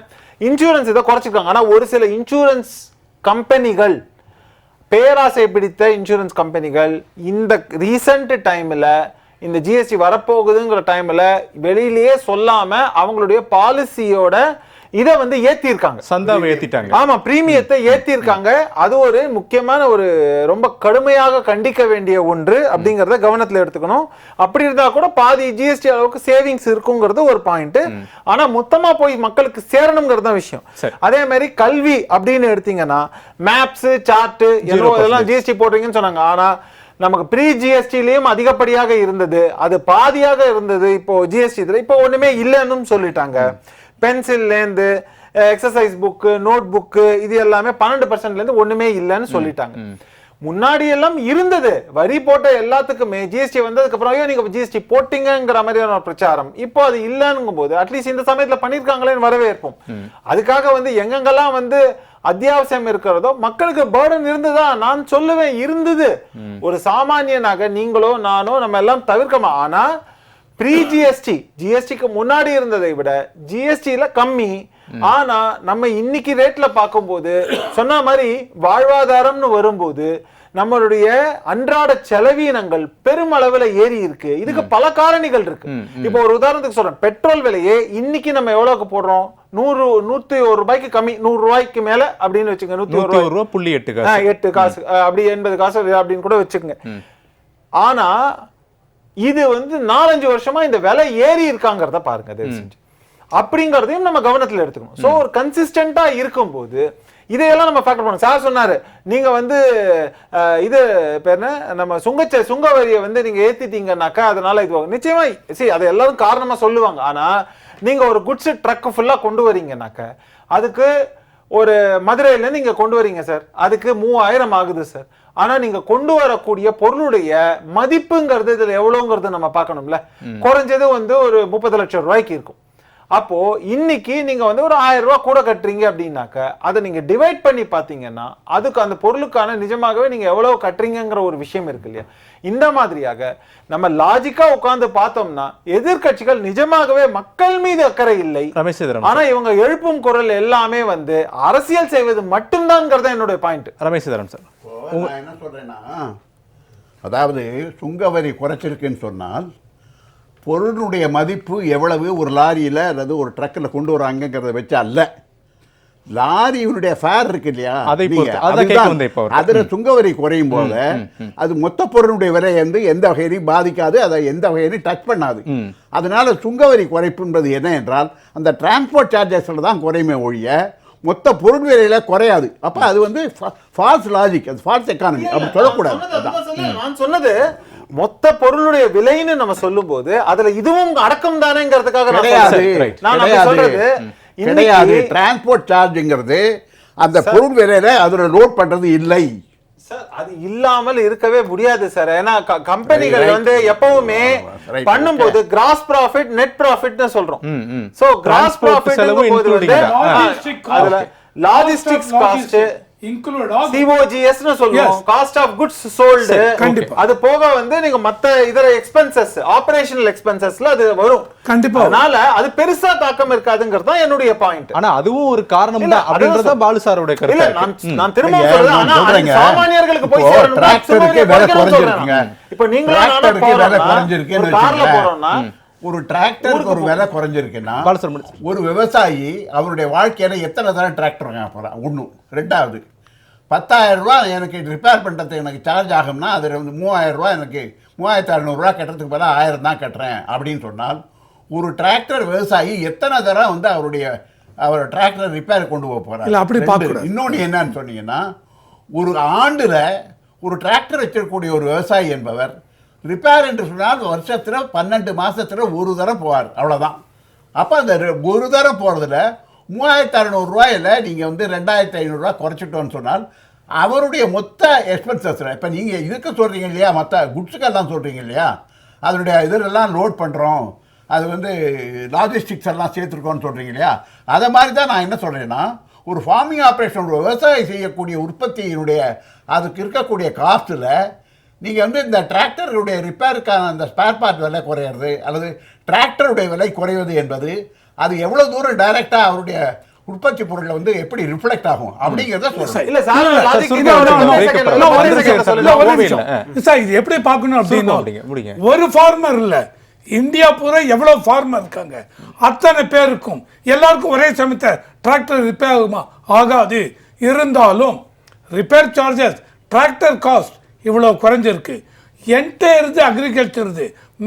இன்சூரன்ஸ் இதை குறைச்சிருக்காங்க. ஆனா ஒரு சில இன்சூரன்ஸ் கம்பெனிகள், பேராசை பிடித்த இன்சூரன்ஸ் கம்பெனிகள் இந்த ரீசன்ட் டைம்ல இந்த ஜிஎஸ்டி வரப்போகுதுங்கிற டைம்ல வெளியிலேயே சொல்லாம அவங்களுடைய பாலிசியோட இதை வந்து ஏத்திருக்காங்க, சந்தாவை ஏத்திட்டாங்க. ஆமா, பிரீமியத்தை ஏத்திருக்காங்க. அது ஒரு முக்கியமான ஒரு ரொம்ப கடுமையாக கண்டிக்க வேண்டிய ஒன்று அப்படிங்கறத கவனத்துல எடுத்துக்கணும். அப்படி இருந்தா கூட பாதி ஜிஎஸ்டி அளவுக்கு சேவிங்ஸ் இருக்குங்கிறது ஒரு பாயிண்ட். ஆனா மொத்தமா போய் மக்களுக்கு சேரணுங்கிறது தான் விஷயம். அதே மாதிரி கல்வி அப்படின்னு எடுத்தீங்கன்னா மேப்ஸ், சார்ட் எல்லாம் ஜிஎஸ்டி போடுறீங்கன்னு சொன்னாங்க. ஆனா நமக்கு ப்ரீ ஜிஎஸ்டிலயும் அதிகப்படியாக இருந்தது, அது பாதியாக இருந்தது. இப்போ ஜிஎஸ்டி இதுல இப்போ ஒண்ணுமே இல்லைன்னு சொல்லிட்டாங்க. பென்சில்லேருந்து எக்ஸசைஸ் புக்கு, நோட் புக்கு இது எல்லாமே 12%லேருந்து ஒண்ணுமே இல்லைன்னு சொல்லிட்டாங்க. முன்னாடி எல்லாம் இருந்தது, வரி போட்ட எல்லாத்துக்குமே ஜிஎஸ்டி வந்ததுக்கு அப்புறம் ஐயோ நீங்க ஜிஎஸ்டி போட்டீங்கிற மாதிரியான ஒரு பிரச்சாரம். இப்போ அது இல்லைன்னும் போது அட்லீஸ்ட் இந்த சமயத்துல பண்ணிருக்காங்களேன்னு வரவேற்போம். அதுக்காக வந்து எங்கெங்கெல்லாம் வந்து அத்தியாவசியம் இருக்கிறதோ மக்களுக்கு பர்டன் இருந்ததா நான் சொல்லுவேன், இருந்தது. ஒரு சாமானியனாக நீங்களோ நானோ நம்ம எல்லாம் தவிர்க்கமா. ஆனா ப்ரீ ஜிஎஸ்டி, ஜிஎஸ்டிக்கு முன்னாடி இருந்ததை விட ஜிஎஸ்டில கம்மி. ஆனா நம்ம இன்னைக்கு ரேட்ல பார்க்கும்போது சொன்ன மாதிரி வாழ்வாதாரம்னு வரும்போது நம்மளுடைய அன்றாட செலவீனங்கள் பெருமளவுல ஏறி இருக்கு. இதுக்கு பல காரணிகள் இருக்கு. இப்போ ஒரு உதாரணத்துக்கு சொல்றேன், பெட்ரோல் விலையே இன்னைக்கு நம்ம எவ்வளவுக்கு போடுறோம்? 101 ரூபாய்க்கு கம்மி, 100 ரூபாய்க்கு மேல அப்படின்னு வச்சுங்க. 101.8 காசு, அப்படி 80 காசு அப்படின்னு கூட வச்சுக்கோங்க. ஆனா இது வந்து 4-5 வருஷமா இந்த விலை ஏறி இருக்காங்கிறத பாருங்க. அப்படிங்கறதையும் நம்ம கவனத்துல எடுத்துக்கணும். சோ ஒரு கன்சிஸ்டன்டா இருக்கும்போது இதையெல்லாம் நம்ம ஃபேக்டர் பண்ணணும். சார் சொன்னாரு நீங்க வந்து இது பேர் என்ன, நம்ம சுங்க வரியை வந்து நீங்க ஏத்திட்டீங்கன்னாக்கா அதனால இது நிச்சயமா அதை எல்லாரும் காரணமா சொல்லுவாங்க. ஆனா நீங்க ஒரு குட்ஸ் ட்ரக் ஃபுல்லா கொண்டு வரீங்கன்னாக்க அதுக்கு ஒரு மதுரையில நீங்க கொண்டு வரீங்க சார், அதுக்கு 3000 ஆகுது சார். ஆனா நீங்க கொண்டு வரக்கூடிய பொருளுடைய மதிப்புங்கிறது இதுல எவ்வளவுங்கிறது நம்ம பார்க்கணும்ல. குறைஞ்சது வந்து ஒரு 30 லட்சம் ரூபாய்க்கு இருக்கும். அப்போ இன்னைக்கு நீங்க வந்து ஒரு 1000 ரூபாய் கூட கட்டுறீங்க அப்படின்னாக்க அதை நீங்க டிவைட் பண்ணி பாத்தீங்கன்னா அதுக்கு அந்த பொருளுக்கான நிஜமாகவே நீங்க எவ்வளவு கட்டுறீங்கிற ஒரு விஷயம் இருக்கு இல்லையா. இந்த மாதிரியாக நம்ம லாஜிக்கா உட்கார்ந்து பார்த்தோம்னா எதிர்கட்சிகள் நிஜமாகவே மக்கள் மீது அக்கறை இல்லை. ஆனா இவங்க எழுப்பும் குரல் எல்லாமே வந்து அரசியல் செய்வது மட்டும்தான் என்னுடைய பாயிண்ட். ரமேஷ்தரன் சார், நான் என்ன சொல்றேன்னா, அதாவது சுங்கவரி குறைச்சிருக்குன்னு சொன்னால் பொருளுடைய மதிப்பு எவ்வளவு ஒரு லாரியில் அல்லது ஒரு ட்ரக்கில் கொண்டு வராங்கிறத வச்சு அல்ல, லாரியினுடைய ஃபேர் இருக்கு இல்லையா, அதில் சுங்கவரி குறையும் போது அது மொத்த பொருளுடைய விலை வந்து எந்த வகையிலையும் பாதிக்காது, அதை எந்த வகையிலையும் டச் பண்ணாது. அதனால சுங்கவரி குறைப்புன்றது என்ன என்றால் அந்த டிரான்ஸ்போர்ட் சார்ஜஸில் தான் குறையுமே ஒழிய மொத்த பொருள் விலையில குறையாது. அப்ப அது வந்து ஃபால்ஸ் லாஜிக், அது ஃபால்ஸ் எக்கானமி, அப்படி சொல்லக்கூடாது. நான் சொன்னது மொத்த பொருளுடைய விலைன்னு நம்ம சொல்லும் போது அதுல இதுவும் அடக்கம் தானேங்கிறதுக்காக கிடையாது. டிரான்ஸ்போர்ட் சார்ஜ்ங்கிறது அந்த பொருள் விலையில அதுல லோட் பண்றது இல்லை சார். அது இல்லாமல் இருக்கவே முடியாது சார். ஏன்னா கம்பெனிகள் வந்து எப்பவுமே பண்ணும்போது கிராஸ் ப்ராஃபிட், நெட் ப்ராஃபிட்னு சொல்றோம். சோ கிராஸ் ப்ராஃபிட் அதுல லாஜிஸ்டிக்ஸ் காஸ்ட் include COGS னு சொல்லுவோம், காஸ்ட் ஆஃப் குட்ஸ் சோல்டு. அது போக வந்து நீங்க மத்த இதர எக்ஸ்பென்சஸ், ஆபரேஷனல் எக்ஸ்பென்சஸ்ல அது வரும் கண்டிப்பா. அதனால அது பெருசா தாக்கம் இருக்காதுங்கிறது தான் என்னுடைய பாயிண்ட். ஆனா அதுவும் ஒரு காரணம் தான் அப்படிங்கறத பாலு சாரோட கருத்து. இல்ல நான் திரும்ப சொல்றேன், ஆனா சாமானியர்களுக்கு போய் சேரணும். டிராக்டருக்கு விலை குறைஞ்சிருக்குங்க. இப்போ நீங்க விலை குறைஞ்சிருக்குன்னு கார்ல போறோம்னா ஒரு டிராக்டருக்கு ஒரு விலை குறைஞ்சிருக்குன்னா ஒரு விவசாயி அவருடைய வாழ்க்கையில எத்தனை தடவை டிராக்டர் வாங்க போறான்? ஒண்ணு. ரெண்டாவது 10,000 ரூபாய் எனக்கு ரிப்பேர் பண்ணுறதுக்கு எனக்கு சார்ஜ் ஆகும்னா அதில் வந்து 3,000 ரூபாய் எனக்கு 3,600 ரூபா கட்டுறதுக்கு பதிலாக 1000 தான் கட்டுறேன் அப்படின்னு சொன்னால் ஒரு டிராக்டர் விவசாயி எத்தனை தடவை வந்து அவர் டிராக்டர் ரிப்பேர் கொண்டு போக போகிறார்? இன்னொன்று என்னன்னு சொன்னீங்கன்னா, ஒரு ஆண்டில் ஒரு டிராக்டர் வச்சிருக்கக்கூடிய ஒரு விவசாயி என்பவர் ரிப்பேர் என்று சொன்னால் வருஷத்தில் 12 மாதத்தில் ஒரு தரம் போவார், அவ்வளோதான். அப்போ அந்த ஒரு தரம் போகிறதுல 3,600 ரூபாயில் நீங்கள் வந்து 2,500 ரூபா குறைச்சிட்டோன்னு சொன்னால் அவருடைய மொத்த எக்ஸ்பென்சஸில், இப்போ நீங்கள் இதுக்கு சொல்கிறீங்க இல்லையா, மற்ற குட்ஸுக்கெல்லாம் சொல்கிறீங்க இல்லையா, அதனுடைய இதெல்லாம் லோட் பண்ணுறோம், அது வந்து லாஜிஸ்டிக்ஸ் எல்லாம் சேர்த்துருக்கோன்னு சொல்கிறீங்க இல்லையா, அதை மாதிரி தான் நான் என்ன சொல்கிறேன்னா, ஒரு ஃபார்மிங் ஆப்ரேஷன், ஒரு விவசாயம் செய்யக்கூடிய உற்பத்தியினுடைய அதுக்கு இருக்கக்கூடிய காஸ்ட்டில் நீங்கள் வந்து இந்த டிராக்டருடைய ரிப்பேருக்கான அந்த ஸ்பேர் பார்ட் விலை குறையிறது அல்லது டிராக்டருடைய விலை குறைவது என்பது அது எவ்வளோ தூரம் டைரெக்டாக அவருடைய உற்பத்தி பொருளை வந்து எப்படி ரிஃப்ளெக்ட் ஆகும் அப்படிங்கிறத சொல்றேன். இல்ல சார், இது எப்படி பார்க்கணும் அப்படின்னா, ஒரு ஃபார்மர் இல்ல, இந்தியா பூரா எவ்வளவு ஃபார்மர் இருக்காங்க, அத்தனை பேருக்கும் எல்லாருக்கும் ஒரே சமயத்தை டிராக்டர் ரிப்பேர் ஆகுமா? ஆகாது. இருந்தாலும் ரிப்பேர் சார்ஜஸ், டிராக்டர் காஸ்ட் இவ்வளவு குறைஞ்சிருக்கு. Entire agriculture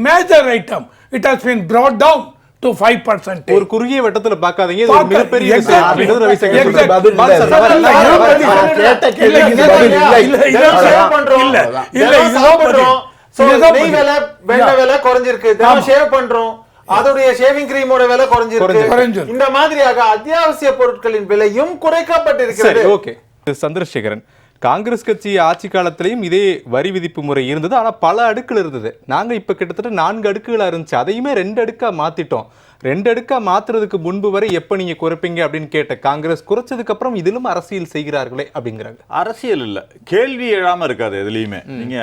major item it has been brought down to 5%. ஒரு குறுகிய வட்டத்துல பார்க்காதீங்க, இது ஒரு பார்க்க- மிகப்பெரிய விஷயம் exactly. அப்படின்றது ரவிசங்கர் Exactly. சொல்றாரு. பதில் பால் இல்ல. சார், இல்ல, இல்ல, இல்ல, இல்ல, இல்ல, இல்ல, கேட்ட கேள்விக்கு இதுதான் பதில் இல்லை. இல்ல, இதுதான் shave பண்றோம். இல்ல, இல்ல, தினம் இதுதான் சாப்பிடுறோம். So, இதுதான் நெய் விலை, வெண்ணெய் விலை குறைஞ்சிருக்கு. தினம் shave பண்றோம். அதோடைய ஷேவிங் கிரீமோட விலை குறைஞ்சிருக்கு. குறைஞ்சிருக்கு. இந்த மாதிரியாக அத்தியாவசிய பொருட்களின் விலையும் சரி, குறைக்கப்பட்டிருக்கிறது. ஓகே. சந்திரசேகரன், காங்கிரஸ் கட்சி ஆட்சி காலத்திலையும் இதே வரி விதிப்பு முறை இருந்தது, ஆனா பல அடுக்குல இருந்தது. நாங்க இப்ப கிட்டத்தட்ட 4 அடுக்குகளா இருந்துச்சு, அதையுமே 2 அடுக்கா மாத்திட்டோம். 2 அடுக்கா மாத்துறதுக்கு முன்பு வரை எப்ப நீங்க குறைப்பீங்க அப்படின்னு கேட்ட காங்கிரஸ், குறைச்சதுக்கு அப்புறம் இதிலும் அரசியல் செய்கிறார்களே அப்படிங்கிறாங்க. அரசியல் இல்ல, கேள்வி எழாம இருக்காது எதுலையுமே. நீங்க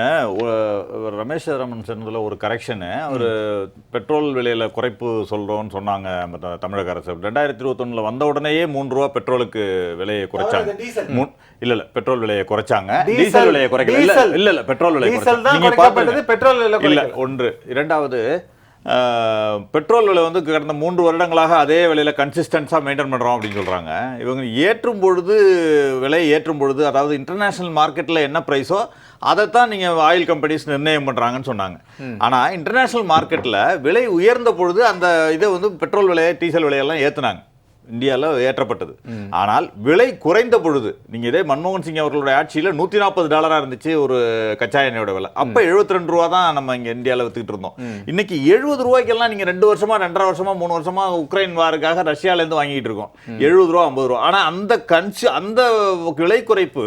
ரமேஷ் ராமன் சொன்னதுல ஒரு கரெக்ஷனு, ஒரு பெட்ரோல் விலையில குறைப்பு சொல்றோம்னு சொன்னாங்க தமிழக அரசு. 2021 வந்த உடனேயே 3 ரூபா பெட்ரோலுக்கு விலையை குறைச்சாங்க. இல்ல பெட்ரோல் விலையை குறைச்சாங்க, டீசல் விலையை குறைக்கல. இல்ல பெட்ரோல் விலை நீங்க குறைக்கப்பட்டது, பெட்ரோல் விலை இல்ல. குறைக்கல. ஒன்று. இரண்டாவது, பெட்ரோல் விலை வந்து கடந்த 3 வருடங்களாக அதே விலையில கன்சிஸ்டன்ஸாக மெயின்டைன் பண்ணுறோம் அப்படின்னு சொல்கிறாங்க. இவங்க ஏற்றும் பொழுது, விலையை ஏற்றும் பொழுது, அதாவது இன்டர்நேஷ்னல் மார்க்கெட்டில் என்ன ப்ரைஸோ அதைத்தான் நீங்கள் ஆயில் கம்பெனிஸ் நிர்ணயம் பண்ணுறாங்கன்னு சொன்னாங்க. ஆனால் இன்டர்நேஷ்னல் மார்க்கெட்டில் விலை உயர்ந்த பொழுது அந்த இதை வந்து பெட்ரோல் விலையை, டீசல் விலையெல்லாம் ஏற்றுனாங்க, இந்தியாவில் ஏற்றப்பட்டது. ஆனால் விலை குறைந்த பொழுது, நீங்கள் இதே மன்மோகன் சிங் அவர்களுடைய ஆட்சியில் $140 இருந்துச்சு ஒரு கச்சா எண்ணெயோட விலை. அப்போ 72 ரூபா தான் நம்ம இங்கே இந்தியாவில் வித்துக்கிட்டு இருந்தோம். இன்னைக்கு 70 ரூபாய்க்கெல்லாம் நீங்கள் 2 வருஷமா, 2.5 வருஷமா, 3 வருஷமா உக்ரைன் வாருக்காக ரஷ்யாவிலேருந்து வாங்கிட்டு இருக்கோம். 70 ரூபா, 50 ரூபா. ஆனால் அந்த விலை குறைப்பு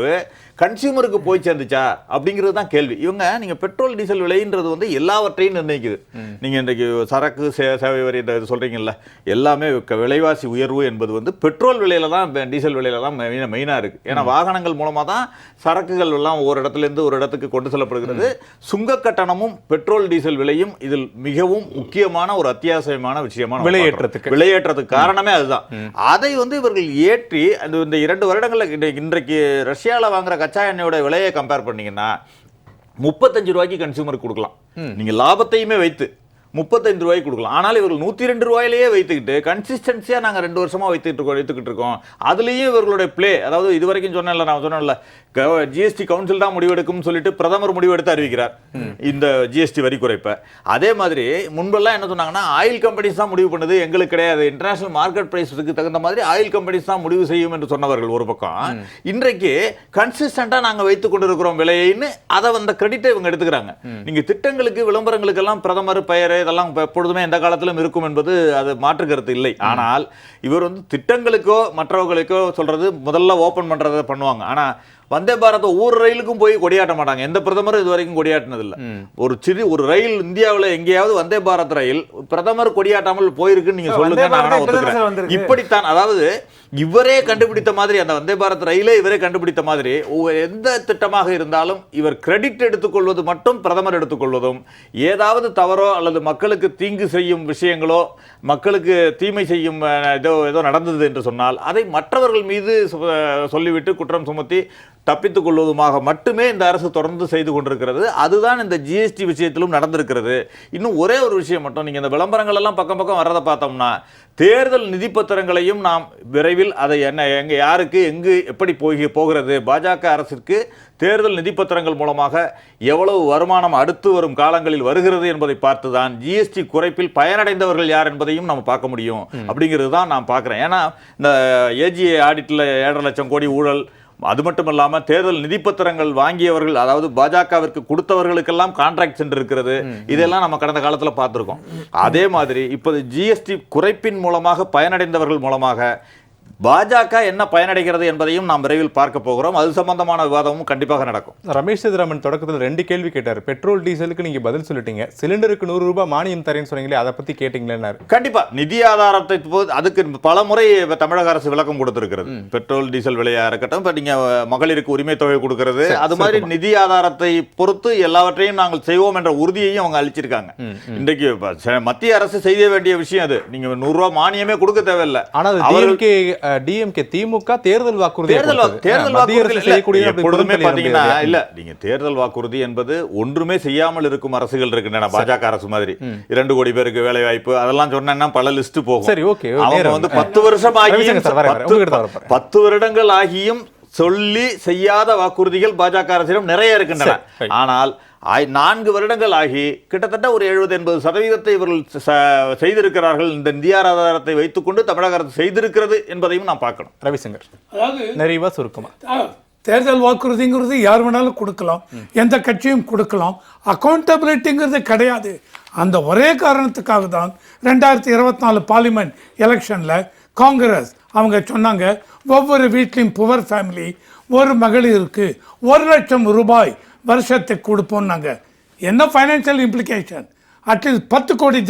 கன்சியூமருக்கு போய் சேர்ந்துச்சா அப்படிங்கிறது தான் கேள்வி. இவங்க நீங்க பெட்ரோல் டீசல் விலைன்றது வந்து எல்லாவற்றையும் நிர்ணயிக்குது. நீங்க இன்றைக்கு சரக்கு சேவை வரி இது சொல்றீங்கல்ல, எல்லாமே விலைவாசி உயர்வு என்பது வந்து பெட்ரோல் விலையில தான், டீசல் விலையில தான் மெயினா இருக்கு. ஏன்னா வாகனங்கள் மூலமா தான் சரக்குகள் எல்லாம் ஒரு இடத்துல இருந்து ஒரு இடத்துக்கு கொண்டு செல்லப்படுகிறது. சுங்க கட்டணமும் பெட்ரோல் டீசல் விலையும் இதில் மிகவும் முக்கியமான ஒரு அத்தியாவசியமான விஷயமான விலையேற்றத்துக்கு காரணமே அதுதான். அதை வந்து இவர்கள் ஏற்றி இந்த 2 வருடங்கள்ல இன்றைக்கு ரஷ்யாவில் வாங்குற கச்சா எண்ணெயோட விலையை கம்பேர் பண்ணீங்கன்னா 35 ரூபாய்க்கு கன்சியூமருக்கு கொடுக்கலாம். நீங்க லாபத்தையுமே வைத்து 35 ரூபாய்க்கு கொடுக்கலாம். ஆனால் இவர்கள் 102 ரூபாயிலேயே வைத்துக்கிட்டு கன்சிஸ்டன்சியா நாங்க 2 வருஷமா வைத்துக்கிட்டு இருக்கோம். அதுலயும் இவர்களுடைய பிளே, அதாவது இதுவரைக்கும் நான் சொன்னேன்ல, ஜிஎஸ்டி கவுன்சில் தான் முடிவெடுக்கும் சொல்லிட்டு பிரதமர் முடிவெடுத்து அறிவிக்கிறார் இந்த ஜிஎஸ்டி வரி குறைப்பை. அதே மாதிரி முன்பெல்லாம் என்ன சொன்னாங்கன்னா, ஆயில் கம்பெனிஸ் தான் முடிவு பண்ணுது, எங்களுக்கு கிடையாது, இன்டர்நேஷனல் மார்க்கெட் பிரைஸுக்கு தகுந்த மாதிரி ஆயில் கம்பெனிஸ் தான் முடிவு செய்யும் என்று சொன்னவர்கள் ஒரு பக்கம். இன்றைக்கு கன்சிஸ்டண்டா நாங்க வைத்துக் கொண்டிருக்கிறோம் விலைன்னு அதை அந்த கிரெடிட்டை இவங்க எடுத்துக்கிறாங்க. நீங்க திட்டங்களுக்கு, விளம்பரங்களுக்கு எல்லாம் பிரதமர் பெயர் இதெல்லாம் எப்பொழுதுமே எந்த காலத்திலும் இருக்கும் என்பது அது மாற்று கருத்து இல்லை. ஆனால் இவர் வந்து திட்டங்களுக்கோ மற்றவர்களுக்கோ சொல்றது முதல்ல ஓபன் பண்றதை பண்ணுவாங்க. ஆனா வந்தே பாரத் ஒவ்வொரு ரயிலுக்கும் போய் கொடியாட்ட மாட்டாங்க. எந்த பிரதமரும் இது வரைக்கும் கொடியாட்டினது இல்லை. ஒரு ரயில் இந்தியாவில் எங்கேயாவது வந்தே பாரத் ரயில் பிரதமர் கொடியாட்டாமல் போயிருக்குன்னு நீங்க சொல்லுங்க, நான் ஒத்துக்கிறேன். இப்படித்தான், அதாவது இவரே கண்டுபிடித்த மாதிரி, அந்த வந்தே பாரத் ரயிலே இவரே கண்டுபிடித்த மாதிரி, எந்த திட்டமாக இருந்தாலும் இவர் கிரெடிட் எடுத்துக்கொள்வது மட்டும் பிரதமர் எடுத்துக்கொள்வதும், ஏதாவது தவறோ அல்லது மக்களுக்கு தீங்கு செய்யும் விஷயங்களோ, மக்களுக்கு தீமை செய்யும் ஏதோ நடந்தது என்று சொன்னால் அதை மற்றவர்கள் மீது சொல்லிவிட்டு குற்றம் சுமத்தி தப்பித்துக் கொள்வதுமாக மட்டுமே இந்த அரசு தொடர்ந்து செய்து கொண்டிருக்கிறது. அதுதான் இந்த ஜிஎஸ்டி விஷயத்திலும் நடந்திருக்கிறது. இன்னும் ஒரே ஒரு விஷயம் மட்டும், நீங்க இந்த விளம்பரங்கள் எல்லாம் பக்கம் பக்கம் வர்றதை பார்த்தோம்னா, தேர்தல் நிதி பத்திரங்களையும் நாம் விரைவில் அதை எங்க யாருக்கு எங்கு எப்படி போகிறது, பாஜக அரசிற்கு தேர்தல் நிதி பத்திரங்கள் மூலமாக எவ்வளவு வருமானம் அடுத்து வரும் காலங்களில் வருகிறது என்பதை பார்த்துதான் ஜிஎஸ்டி குறைப்பில் பயனடைந்தவர்கள் யார் என்பதையும் நம்ம பார்க்க முடியும். அப்படிங்கிறது தான் நான் பார்க்கிறேன். ஏன்னா இந்த ஏஜிஏ ஆடிட்ல 7.5 லட்சம் கோடி ஊழல், அது மட்டும் இல்லாமல் தேர்தல் நிதிப்பத்திரங்கள் வாங்கியவர்கள், அதாவது பாஜகவிற்கு கொடுத்தவர்களுக்கெல்லாம் கான்ட்ராக்ட் சென்று இருக்கிறது. இதெல்லாம் நம்ம கடந்த காலத்தில் பார்த்துருக்கோம். அதே மாதிரி இப்போது ஜிஎஸ்டி குறைப்பின் மூலமாக பயனடைந்தவர்கள் மூலமாக பாஜக என்ன பயனடைகிறது என்பதையும் நாம் விரைவில் பார்க்க போகிறோம். அது சம்பந்தமான விவாதமும் கண்டிப்பாக நடக்கும். ரமேஷ் சேதுராமன் தொடக்கத்தில் 2 கேள்வி கேட்டார். பெட்ரோல் டீசலுக்கு நீங்க பதில் சொல்லிட்டீங்க, சிலிண்டருக்கு 100 ரூபாய் மானியம் தரேன்னு சொன்னீங்களே, அதை பத்தி கேட்டீங்களேன்னாரு. கண்டிப்பா நிதி ஆதாரத்தை அதுக்கு பல முறை தமிழக அரசு விளக்கம் கொடுத்திருக்கிறது. பெட்ரோல் டீசல் விலையா இருக்கட்டும், இப்ப நீங்க மகளிருக்கு உரிமை தொகை கொடுக்கிறது, அது மாதிரி நிதி ஆதாரத்தை பொறுத்து எல்லாவற்றையும் நாங்கள் செய்வோம் என்ற உறுதியையும் அவங்க அளிச்சிருக்காங்க. இன்றைக்கு மத்திய அரசு செய்ய வேண்டிய விஷயம் அது. நீங்க 100 ரூபாய் மானியமே கொடுக்க தேவையில்லை. ஆனா டிஎம்கே திமுக தேர்தல் வாக்குறுதி எப்பொழுதுமே பாத்தீங்கன்னா இல்ல, நீங்க தேர்தல் வாக்குறுதி என்பது ஒன்றுமே செய்யாமல் இருக்கும் அரசுகள் இருக்கின்றன. பாஜக அரசு மாதிரி 2 கோடி பேருக்கு வேலை வாய்ப்பு அதெல்லாம் சொன்னா பல லிஸ்ட் போகும். சரி, ஓகே. அவங்க வந்து 10 வருஷம் ஆகியும் 10 வருடங்கள் ஆகியும் சொல்லி செய்யாத வாக்குறுதிகள் பாஜக அரசிடம் நிறைய இருக்கின்றன. ஆனால் 4 வருடங்கள் ஆகி கிட்டத்தட்ட ஒரு 70-80% இவர்கள் செய்திருக்கிறார்கள். இந்த நிதி ஆதாரத்தை வைத்துக்கொண்டு தமிழக அரசு செய்திருக்கிறது என்பதையும் நாம் பார்க்கணும். ரவிசங்கர், அதாவது நிறைவா சுருக்கமா, தேர்தல் வாக்குறுதிங்கிறது யார் வேணாலும் கொடுக்கலாம், எந்த கட்சியும் கொடுக்கலாம். அக்கௌண்டபிலிட்டிங்கிறது கிடையாது. அந்த ஒரே காரணத்துக்காக தான் 2024 பார்லிமெண்ட் எலெக்ஷனில் காங்கிரஸ் அவங்க சொன்னாங்க, ஒவ்வொரு வீட்லையும் புவர் ஃபேமிலி ஒரு மகளிருக்கு 1 லட்சம் ரூபாய் வருஷத்துக்கு கொடுப்போம்னாங்க. என்ன ஃபைனான்சியல் இம்ப்ளிகேஷன்? அட்லீஸ்ட் 10 கோடி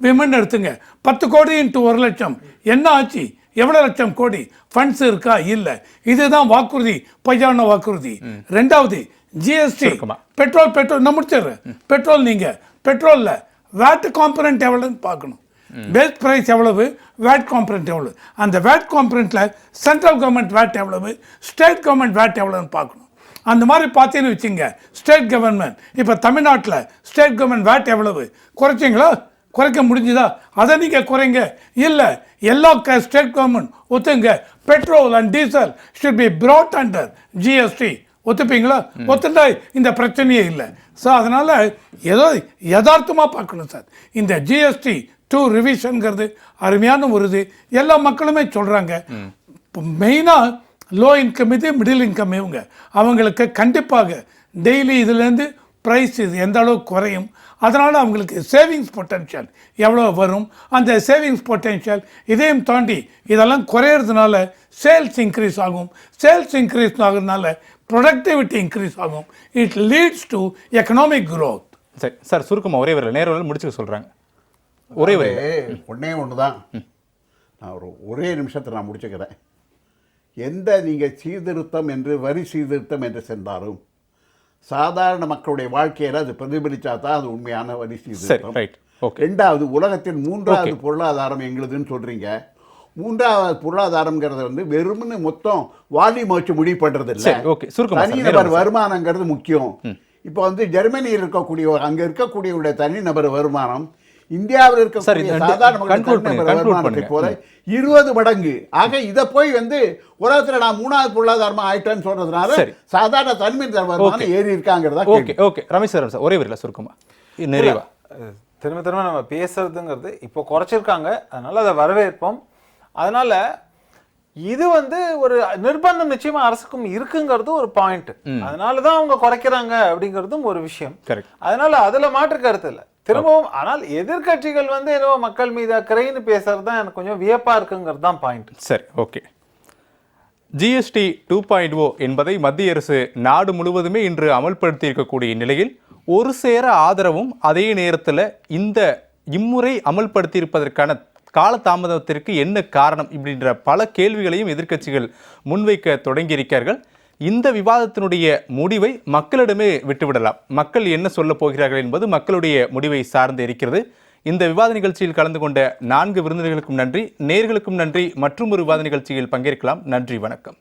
விமன் எடுத்துங்க, 10 கோடி இன்ட்டு 1 லட்சம் என்ன ஆச்சு? எவ்வளவு லட்சம் கோடி ஃபண்ட்ஸ் இருக்கா? இல்லை. இதுதான் வாக்குறுதி, பொய்யான வாக்குறுதி. 2வது ஜிஎஸ்டி, பெட்ரோல் நான் முடிச்சிடுறேன். பெட்ரோல் நீங்க பெட்ரோல்ல வேட் காம்பனன்ட் எவ்வளவுன்னு பார்க்கணும். பேஸ் பிரைஸ் எவ்வளவு, வேட் காம்பனன்ட் எவ்வளவு, அந்த வேட் காம்பனன்ட்ல சென்ட்ரல் கவர்மெண்ட் வேட் எவ்வளவு, ஸ்டேட் கவர்மெண்ட் வேட் எவ்வளவுன்னு பார்க்கணும். அந்த மாதிரி பார்த்தீங்கன்னு வச்சுங்க, ஸ்டேட் கவர்மெண்ட் இப்போ தமிழ்நாட்டில் ஸ்டேட் கவர்மெண்ட் வேட் எவ்வளவு குறைச்சிங்களா? குறைக்க முடிஞ்சுதா? அதை நீங்கள் குறைங்க. இல்லை, எல்லா ஸ்டேட் கவர்மெண்ட் ஒத்துங்க, petrol and diesel should be brought under GST. ஒத்துப்பீங்களா? ஒத்துட்டா இந்த பிரச்சனையே இல்லை. ஸோ அதனால் ஏதோ யதார்த்தமாக பார்க்கணும் சார். இந்த ஜிஎஸ்டி 2 ரிவிஷனுங்கிறது அருமையான ஒரு இது. எல்லா மக்களுமே சொல்கிறாங்க. மெயினாக லோ இன்கம் இது, மிடில் இன்கம் இவங்க, அவங்களுக்கு கண்டிப்பாக டெய்லி இதுலேருந்து ப்ரைஸ் இது எந்த அளவுக்கு குறையும், அதனால் அவங்களுக்கு சேவிங்ஸ் பொட்டென்ஷியல் எவ்வளோ வரும், அந்த சேவிங்ஸ் பொட்டென்ஷியல் இதையும் தாண்டி இதெல்லாம் குறையிறதுனால சேல்ஸ் இன்க்ரீஸ் ஆகும். சேல்ஸ் இன்க்ரீஸ் ஆகுறதுனால ப்ரொடக்டிவிட்டி இன்க்ரீஸ் ஆகும். It leads to economic growth. சரி சார், சுருக்கமாக ஒரே வரையில் நேரம் முடிச்சுக்க சொல்கிறாங்க. ஒரே ஒன்று தான் நான் ஒரே நிமிஷத்தை நான் முடிச்சுக்கிறேன். எந்த நீங்கள் சீர்திருத்தம் என்று வரி சீர்திருத்தம் என்று சென்றாலும் சாதாரண மக்களுடைய வாழ்க்கையில் அது பிரதிபலித்தா தான் அது உண்மையான வரி சீர்திருத்தம். 2வது, உலகத்தின் 3வது பொருளாதாரம் எங்களுதுன்னு சொல்கிறீங்க. 3வது பொருளாதாரம்ங்கிறது வந்து வெறும்னு மொத்தம் வால்யூம் வச்சு முடிவு பண்ணுறது இல்லை, தனிநபர் வருமானங்கிறது முக்கியம். இப்போ வந்து ஜெர்மனியில் இருக்கக்கூடிய அங்கே இருக்கக்கூடிய தனிநபர் வருமானம் இந்தியாவில் இருக்கக்கூடிய சாதாரண வருமானத்தை போல 20 மடங்கு. ஆக இதை போய் வந்து உலகத்தில் நான் 3வது பொருளாதாரமா ஆயிட்டேன்னு சொல்றதுனால சாதாரண தனிநபர் வருமானம் ஏறி இருக்காங்கிறதா. ஓகே ரமேஷ் சார், ஒரே வரையில் சுருக்கமா நிறைவா. திரும்ப நம்ம பேசுறதுங்கிறது இப்போ குறைச்சிருக்காங்க, அதனால அதை வரவேற்போம். அதனால இது வந்து ஒரு நிர்பந்தம் நிச்சயமா அரசுக்கும் இருக்குங்கிறது ஒரு பாயிண்ட். அதனாலதான் அவங்க குறைக்கிறாங்க அப்படிங்கிறதும் ஒரு விஷயம். அதனால அதுல மாற்று கருத்து இல்லை. திரும்பவும் ஆனால் எதிர்கட்சிகள் வந்து ஏதோ மக்கள் மீது அக்கறைன்னு பேசுறது தான் எனக்கு கொஞ்சம் வியப்பா இருக்குங்கிறது தான் பாயிண்ட். சரி, ஓகே. ஜிஎஸ்டி 2.0 என்பதை மத்திய அரசு நாடு முழுவதுமே இன்று அமல்படுத்தி இருக்கக்கூடிய நிலையில் ஒரு சேர ஆதரவும், அதே நேரத்தில் இந்த இம்முறை அமல்படுத்தி இருப்பதற்கான காலதாமதத்திற்கு என்ன காரணம் இப்படின்ற பல கேள்விகளையும் எதிர்க்கட்சிகள் முன்வைக்க தொடங்கியிருக்கிறார்கள். இந்த விவாதத்தினுடைய முடிவை மக்களிடமே விட்டுவிடலாம். மக்கள் என்ன சொல்ல போகிறார்கள் என்பது மக்களுடைய முடிவை சார்ந்து இருக்கிறது. இந்த விவாத நிகழ்ச்சியில் கலந்து கொண்ட 4 விருந்தினர்களுக்கும் நன்றி, நேயர்களுக்கும் நன்றி. மற்றும் ஒரு விவாத நிகழ்ச்சியில் பங்கேற்கலாம். நன்றி, வணக்கம்.